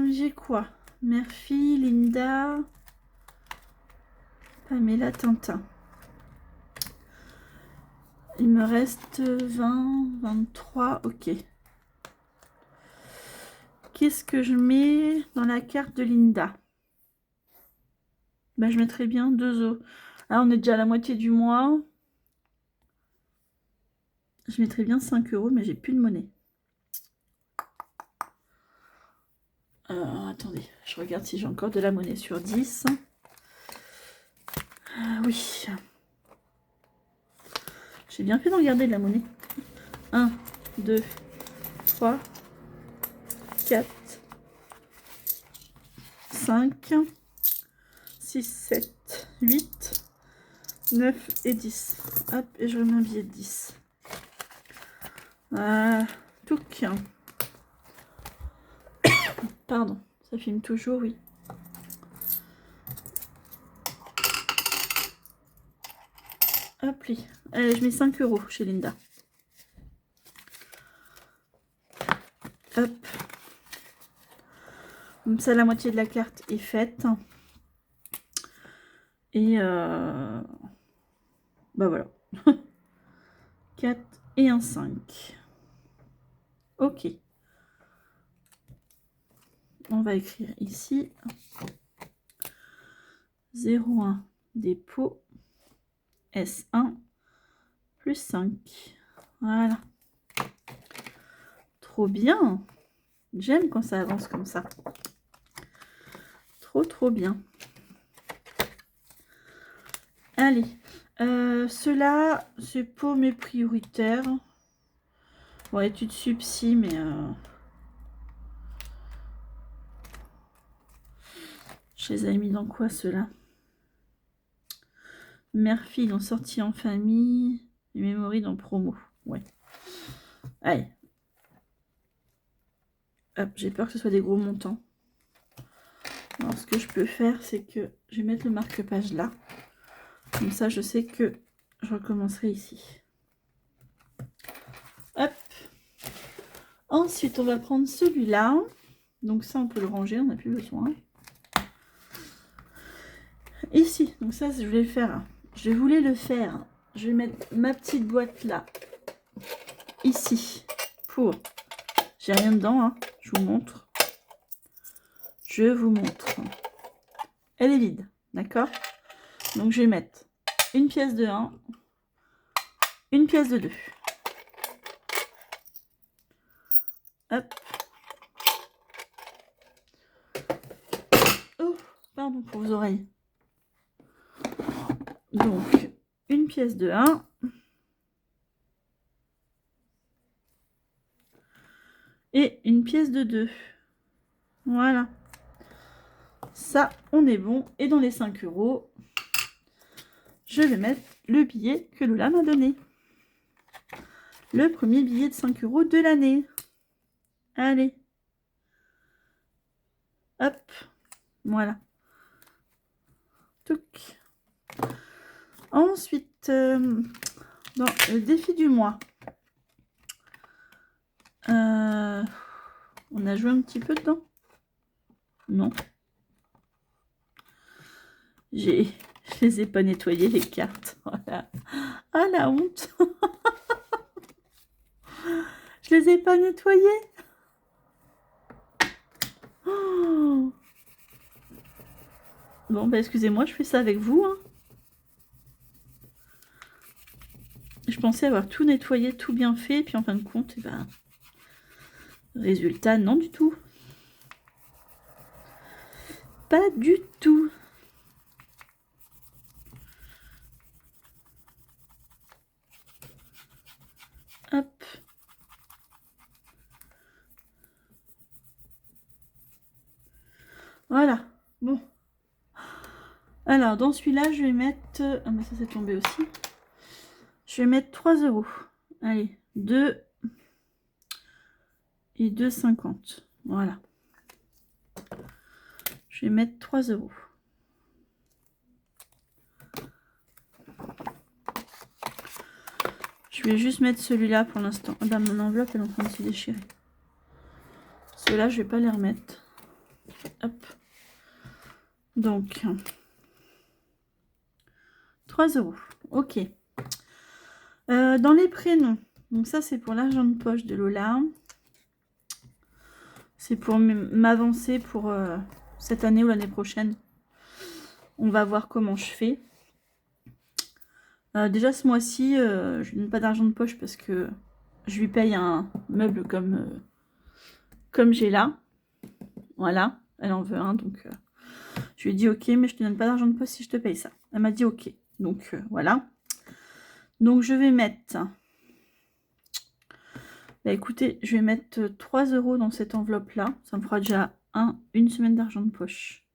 J'ai quoi? Murphy, Linda. Pamela Tintin. Il me reste 20, 23, ok. Qu'est-ce que je mets dans la carte de Linda? Ben, je mettrais bien 2 os. Là, on est déjà à la moitié du mois. Je mettrais bien 5 €, mais j'ai plus de monnaie. Attendez, je regarde si j'ai encore de la monnaie sur 10. Oui. J'ai bien fait d'en garder de la monnaie. 1, 2, 3, 4, 5, 6, 7, 8, 9 et 10. Hop, et je remets un billet de 10. Touc. Pardon, ça filme toujours, oui. Hop, oui. Allez, je mets 5 € chez Linda. Hop. Comme ça, la moitié de la carte est faite. Et bah voilà. 4 et un 5. Ok. On va écrire ici 0,1 dépôt S1 plus 5. Voilà. Trop bien. J'aime quand ça avance comme ça. Trop bien. Allez. Cela, c'est pas mes prioritaires. Bon, études sup, si, mais... je les ai mis dans quoi, ceux-là? Mère-fille dans sortie en famille. Et Memory dans promo. Ouais. Allez. Hop, j'ai peur que ce soit des gros montants. Alors, ce que je peux faire, c'est que je vais mettre le marque-page là. Comme ça, je sais que je recommencerai ici. Hop. Ensuite, on va prendre celui-là. Donc ça, on peut le ranger, on n'a plus besoin. Ici, donc ça, je voulais le faire. Je voulais le faire. Je vais mettre ma petite boîte là. Ici. Pour... J'ai rien dedans, hein. Je vous montre. Je vous montre. Elle est vide, d'accord? Donc je vais mettre une pièce de 1, une pièce de 2. Hop. Oh, pardon pour vos oreilles. Donc, une pièce de 1. Et une pièce de 2. Voilà. Ça, on est bon. Et dans les 5 €, je vais mettre le billet que Lola m'a donné. Le premier billet de 5 € de l'année. Allez. Hop. Voilà. Touc. Ensuite, dans le défi du mois, on a joué un petit peu dedans? Non. Je les ai pas nettoyées, les cartes. Voilà. Ah, la honte. Je les ai pas nettoyées. Oh. Bon, bah excusez-moi, je fais ça avec vous. Hein. Je pensais avoir tout nettoyé, tout bien fait, et puis en fin de compte, eh ben, résultat, non du tout. Pas du tout. Hop. Voilà. Bon. Alors, dans celui-là, je vais mettre... Ah, mais ça, c'est tombé aussi. Je vais mettre 3 €. Allez, 2 et 2,50. Voilà. Je vais mettre 3 €. Je vais juste mettre celui-là pour l'instant. Ah bah, mon enveloppe, elle est en train de se déchirer. Ceux-là, je vais pas les remettre. Hop. Donc, 3 €. Ok. Dans les prénoms, donc ça c'est pour l'argent de poche de Lola. C'est pour m'avancer pour cette année ou l'année prochaine. On va voir comment je fais. Déjà ce mois-ci, je lui donne pas d'argent de poche parce que je lui paye un meuble comme j'ai là. Voilà, elle en veut un, donc je lui ai dit ok, mais je te donne pas d'argent de poche si je te paye ça. Elle m'a dit ok, donc voilà. Donc je vais mettre... Bah écoutez, je vais mettre 3 € dans cette enveloppe-là. Ça me fera déjà une semaine d'argent de poche.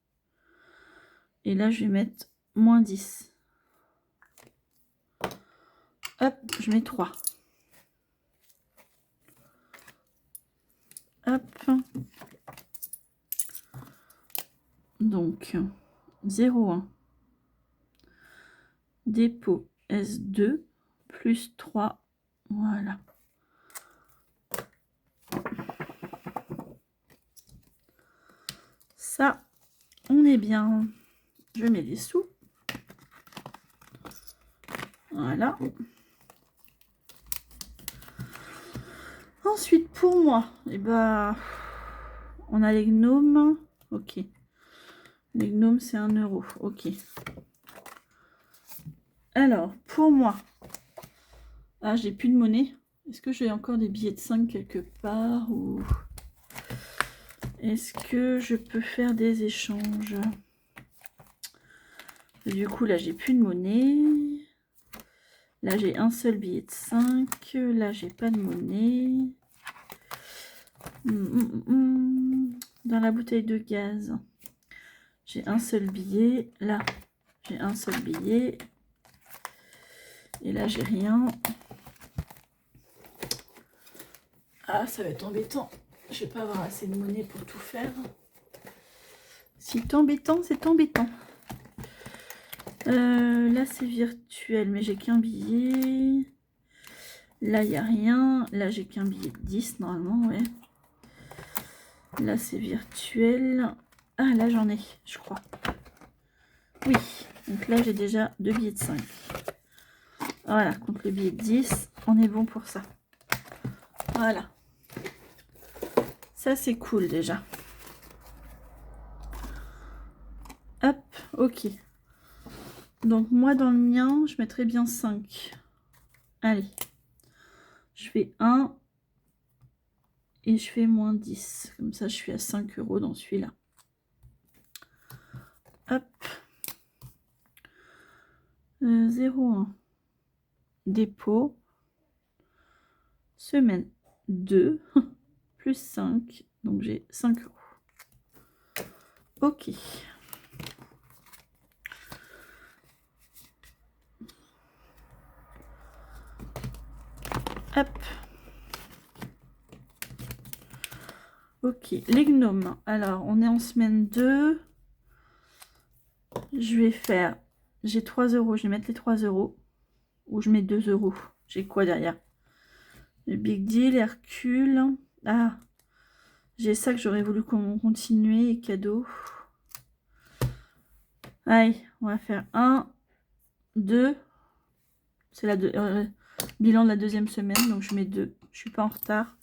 Et là, je vais mettre moins 10. Hop, je mets 3. Hop. Donc, 0,1. Dépôt S2 plus 3. Voilà. Ça, on est bien. Je mets les sous. Voilà. Ensuite, pour moi, eh ben, on a les gnomes. Ok. Les gnomes, c'est 1 €. Ok. Alors, pour moi, ah, j'ai plus de monnaie. Est-ce que j'ai encore des billets de 5 quelque part ou est-ce que je peux faire des échanges? Du coup, là, j'ai plus de monnaie. Là, j'ai un seul billet de 5. Là, j'ai pas de monnaie. Dans la bouteille de gaz, j'ai un seul billet. Là, j'ai un seul billet. Et là, j'ai rien. Ah, ça va être embêtant. Je vais pas avoir assez de monnaie pour tout faire. C'est embêtant, c'est embêtant. Là, c'est virtuel, mais j'ai qu'un billet. Là, il n'y a rien. Là, j'ai qu'un billet de 10, normalement, ouais. Là, c'est virtuel. Ah, là, j'en ai, je crois. Oui, donc là, j'ai déjà 2 billets de 5. Voilà, contre le billet de 10, on est bon pour ça. Voilà. Ça, c'est cool, déjà. Hop, ok. Donc, moi, dans le mien, je mettrais bien 5. Allez. Je fais 1. Et je fais moins 10. Comme ça, je suis à 5 € dans celui-là. Hop. 0,1. Dépôt. Semaine 2. Plus 5. Donc, j'ai 5 €. Ok. Hop. Ok, les gnomes. Alors, on est en semaine 2. Je vais faire... J'ai 3 €. Je vais mettre les 3 €. Ou je mets 2 €. J'ai quoi derrière? Le Big Deal, Hercule. Ah, j'ai ça que j'aurais voulu continuer. Cadeau. Allez, on va faire 1, 2. C'est la bilan de la deuxième semaine. Donc, je mets 2. Je suis pas en retard.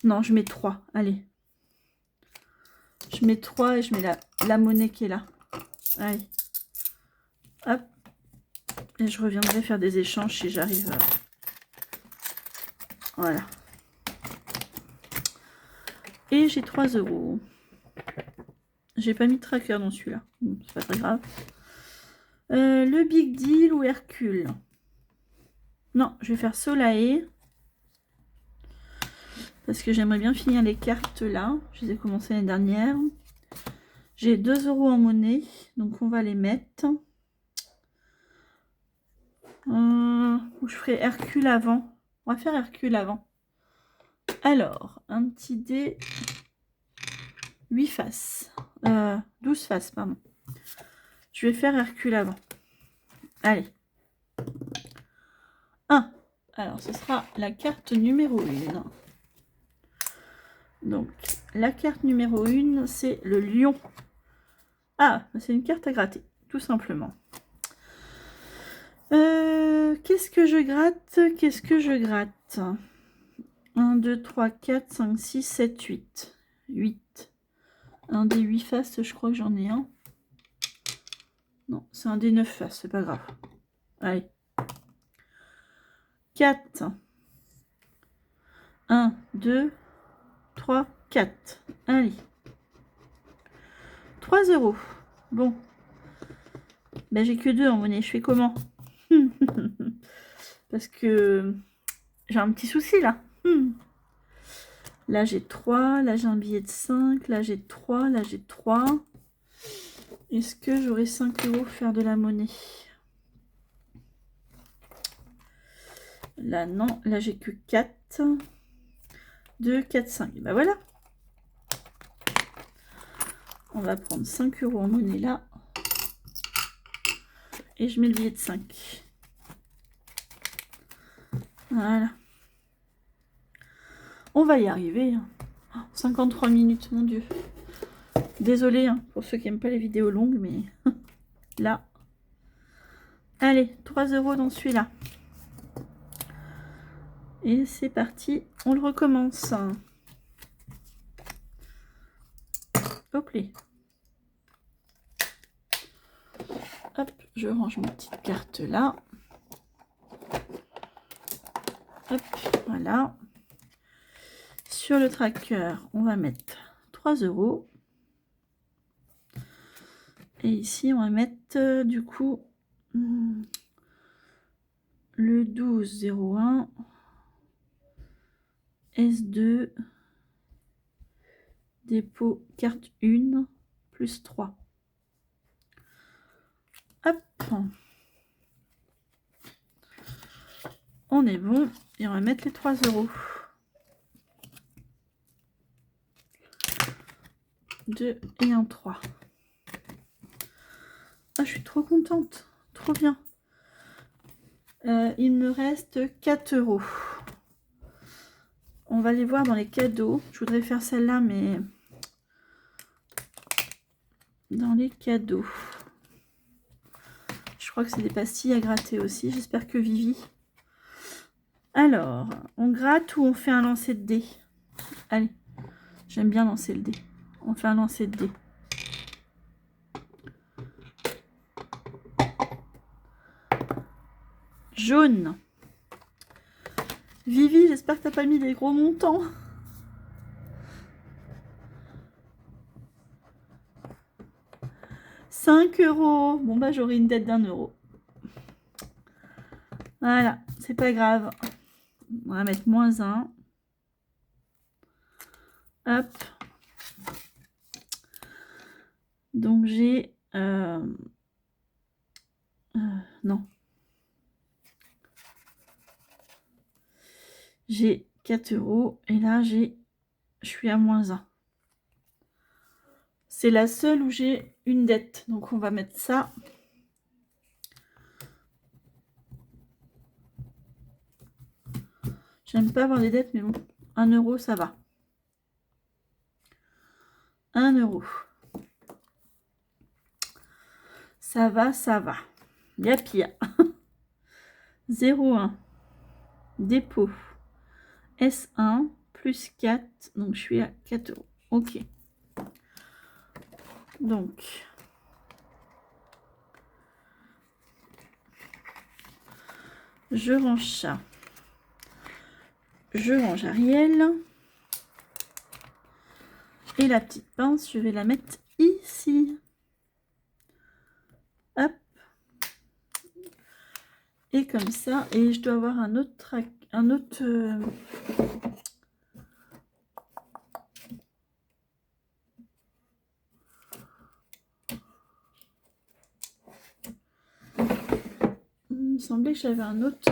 Non, je mets 3. Allez. Je mets 3 et je mets la monnaie qui est là. Allez. Hop. Et je reviendrai faire des échanges si j'arrive. Voilà. Et j'ai 3 €. J'ai pas mis de tracker dans celui-là. C'est pas très grave. Le Big Deal ou Hercule? Non, je vais faire Solae. Parce que j'aimerais bien finir les cartes là. Je les ai commencées l'année dernière. J'ai 2 € en monnaie. Donc on va les mettre. Ou je ferai Hercule avant. On va faire Hercule avant. Alors, un petit dé. 8 faces. 12 faces, pardon. Je vais faire Hercule avant. Allez. 1. Alors, ce sera la carte numéro 1. Donc, la carte numéro 1, c'est le lion. Ah, c'est une carte à gratter, tout simplement. Qu'est-ce que je gratte? Qu'est-ce que je gratte? 1, 2, 3, 4, 5, 6, 7, 8. 8. Un des 8 faces, je crois que j'en ai un. Non, c'est un des 9 faces, c'est pas grave. Allez. 4. 1, 2, 3, 4. Allez. 3 €. Bon. Ben, j'ai que 2 en monnaie. Je fais comment? Parce que j'ai un petit souci là. Là, j'ai 3. Là, j'ai un billet de 5. Là, j'ai 3. Là, j'ai 3. Est-ce que j'aurai 5 € pour faire de la monnaie? Là, non. Là, j'ai que 4. 2, 4, 5. Ben voilà. On va prendre 5 € en monnaie là. Et je mets le billet de 5. Voilà. On va y arriver. 53 minutes, mon Dieu. Désolée pour ceux qui n'aiment pas les vidéos longues, mais là. Allez, 3 € dans celui-là. Et c'est parti, on le recommence. Hop là. Hop, je range ma petite carte là. Hop, voilà. Sur le tracker, on va mettre 3 €. Et ici, on va mettre du coup le 12,01 S2 dépôt carte 1 plus 3. Hop. On est bon. Et on va mettre les 3 €. 2 et un 3. Ah, je suis trop contente. Trop bien. Il me reste 4 €. On va les voir dans les cadeaux. Je voudrais faire celle-là, mais dans les cadeaux. Je crois que c'est des pastilles à gratter aussi. J'espère que Vivi. Alors, on gratte ou on fait un lancer de dés? Allez, j'aime bien lancer le dé. On fait un lancer de dés. Jaune. Vivi, j'espère que t'as pas mis des gros montants. « 5 €. Bon, bah, j'aurai une dette d'1 €. Voilà, c'est pas grave. On va mettre -1. Hop. Donc, j'ai... non. J'ai 4 € et là, je suis à -1. C'est la seule où j'ai une dette. Donc, on va mettre ça. J'aime pas avoir des dettes, mais bon, 1 €, ça va. 1 €. Ça va, ça va. Il y a pire. 0,1. Dépôt. S1 plus 4. Donc, je suis à 4 €. Ok. Donc, je range ça. Je range Ariel. Et la petite pince, je vais la mettre ici. Hop. Et comme ça. Et je dois avoir un autre... Il me semblait que j'avais un autre...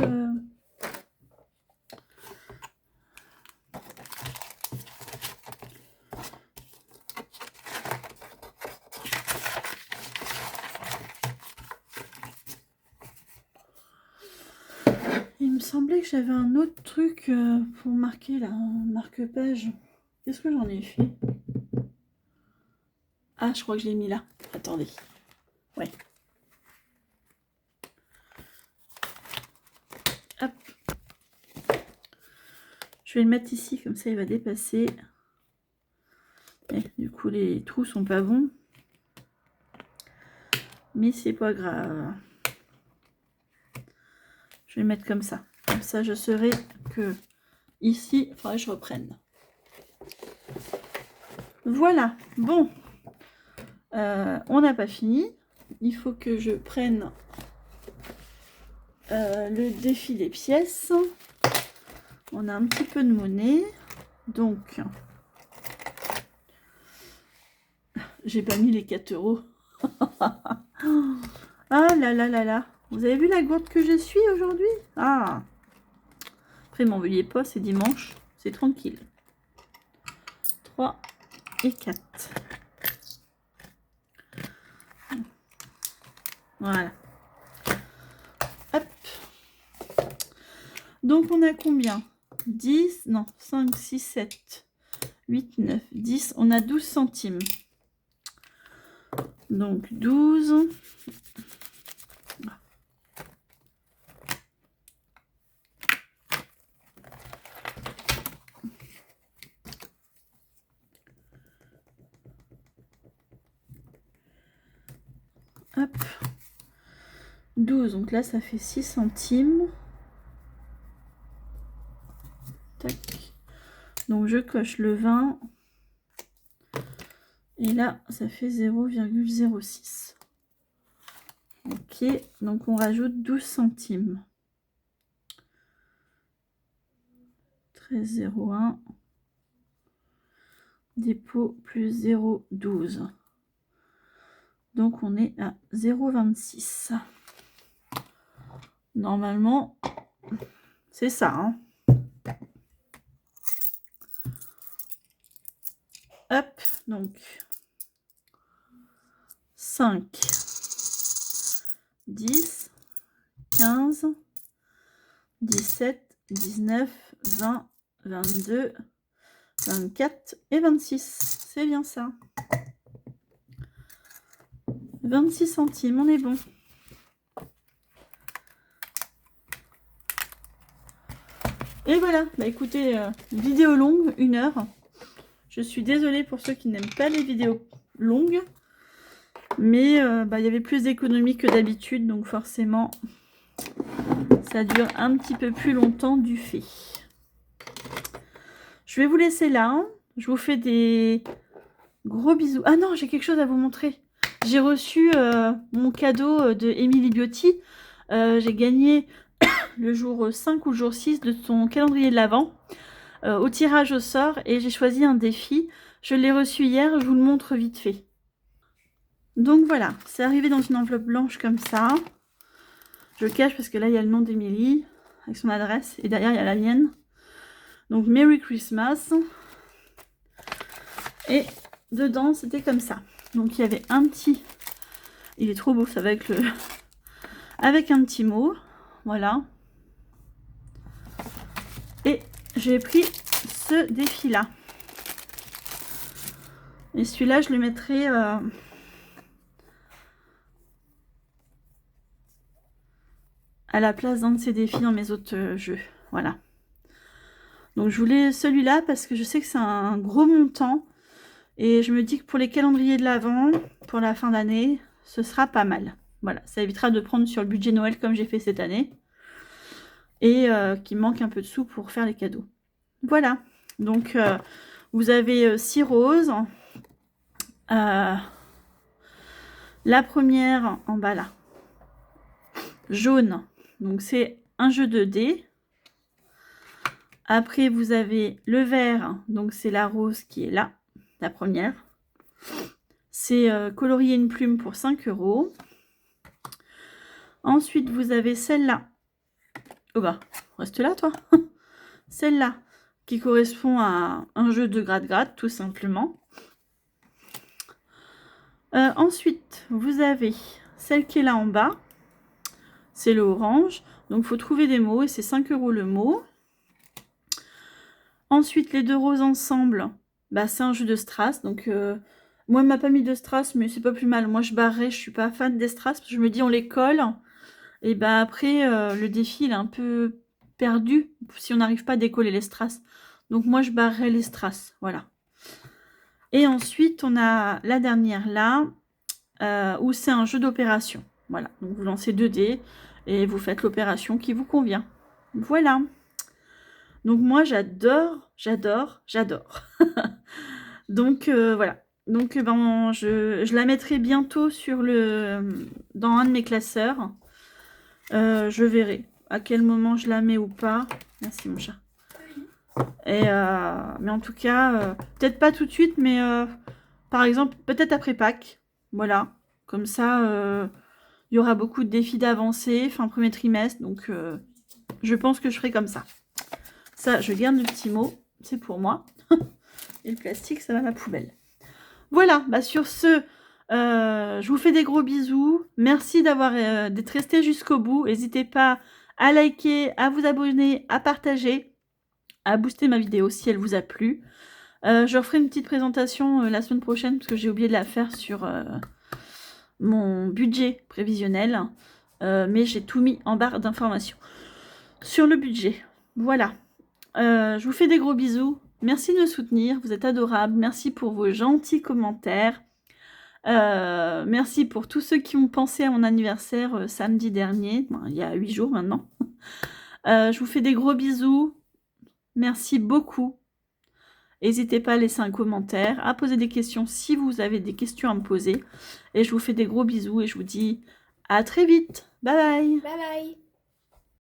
Il me semblait que j'avais un autre truc pour marquer la marque-page. Qu'est-ce que j'en ai fait? Ah, je crois que je l'ai mis là. Attendez. Ouais. Je vais le mettre ici, comme ça il va dépasser. Et du coup, les trous sont pas bons. Mais c'est pas grave. Je vais le mettre comme ça. Comme ça, je saurai que ici, il faudrait que je reprenne. Voilà. Bon. On n'a pas fini. Il faut que je prenne le défi des pièces. On a un petit peu de monnaie. Donc, j'ai pas mis les 4 €. Ah là là là là. Vous avez vu la gourde que je suis aujourd'hui? Ah. Après, m'en veuillez pas, c'est dimanche. C'est tranquille. 3 et 4. Voilà. Hop. Donc, on a combien? 10, non, 5, 6, 7, 8, 9, 10. On a 12 centimes. Donc, 12. Hop. 12, donc là, ça fait 6 centimes. Tac. Donc, je coche le 20. Et là, ça fait 0,06. Ok, donc on rajoute 12 centimes. 13,01. Dépôt plus 0,12. Donc on est à 0,26. Normalement, c'est ça. Hein. Hop, donc 5, 10, 15, 17, 19, 20, 22, 24 et 26. C'est bien ça. 26 centimes, on est bon. Et voilà, bah écoutez, vidéo longue, 1 heure. Je suis désolée pour ceux qui n'aiment pas les vidéos longues. Mais il y avait plus d'économie que d'habitude, donc forcément, ça dure un petit peu plus longtemps du fait. Je vais vous laisser là. Hein. Je vous fais des gros bisous. Ah non, j'ai quelque chose à vous montrer. J'ai reçu mon cadeau de Emily Beauty. J'ai gagné le jour 5 ou le jour 6 de son calendrier de l'Avent au tirage au sort et j'ai choisi un défi. Je l'ai reçu hier, je vous le montre vite fait. Donc voilà, c'est arrivé dans une enveloppe blanche comme ça. Je le cache parce que là, il y a le nom d'Emily avec son adresse. Et derrière, il y a la mienne. Donc, Merry Christmas. Et dedans, c'était comme ça. Donc, il y avait un petit... Il est trop beau, ça va avec le... avec un petit mot. Voilà. Et j'ai pris ce défi-là. Et celui-là, je le mettrai... à la place d'un de ces défis dans mes autres jeux. Voilà. Donc je voulais celui-là parce que je sais que c'est un gros montant. Et je me dis que pour les calendriers de l'Avent, pour la fin d'année, ce sera pas mal. Voilà, ça évitera de prendre sur le budget Noël comme j'ai fait cette année. Et qu'il manque un peu de sous pour faire les cadeaux. Voilà. Donc vous avez 6 roses. La première en bas là. Jaune. Donc c'est un jeu de dés. Après vous avez le vert. Donc c'est la rose qui est là. La première. C'est colorier une plume pour 5 €. Ensuite vous avez celle-là. Oh bah, reste là toi. Celle-là qui correspond à un jeu de gratte-gratte tout simplement. Ensuite vous avez celle qui est là en bas. C'est le orange. Donc, il faut trouver des mots et c'est 5 € le mot. Ensuite, les deux roses ensemble, bah, c'est un jeu de strass. Donc, moi, elle m'a pas mis de strass, mais c'est pas plus mal. Moi, je barrerais, je suis pas fan des strass. Parce que je me dis, on les colle. Et bah, après, le défi, il est un peu perdu si on n'arrive pas à décoller les strass. Donc moi, je barrerai les strass, voilà. Et ensuite, on a la dernière là, où c'est un jeu d'opération. Voilà, donc vous lancez 2 dés et vous faites l'opération qui vous convient. Voilà. Donc moi, j'adore. Donc voilà. Donc ben, je la mettrai bientôt dans un de mes classeurs. Je verrai à quel moment je la mets ou pas. Merci mon chat. Et mais en tout cas, peut-être pas tout de suite, mais par exemple, peut-être après Pâques. Voilà. Comme ça, il y aura beaucoup de défis d'avancée, fin premier trimestre. Donc je pense que je ferai comme ça. Ça, je garde le petit mot. C'est pour moi. Et le plastique, ça va à la poubelle. Voilà, bah sur ce, je vous fais des gros bisous. Merci d'être resté jusqu'au bout. N'hésitez pas à liker, à vous abonner, à partager, à booster ma vidéo si elle vous a plu. Je referai une petite présentation la semaine prochaine parce que j'ai oublié de la faire sur mon budget prévisionnel. Mais j'ai tout mis en barre d'informations sur le budget. Voilà. Je vous fais des gros bisous. Merci de me soutenir, vous êtes adorables. Merci pour vos gentils commentaires. Merci pour tous ceux qui ont pensé à mon anniversaire samedi dernier, il y a 8 jours maintenant. Je vous fais des gros bisous. Merci beaucoup. N'hésitez pas à laisser un commentaire, à poser des questions si vous avez des questions à me poser. Et je vous fais des gros bisous et je vous dis à très vite. Bye bye. Bye bye.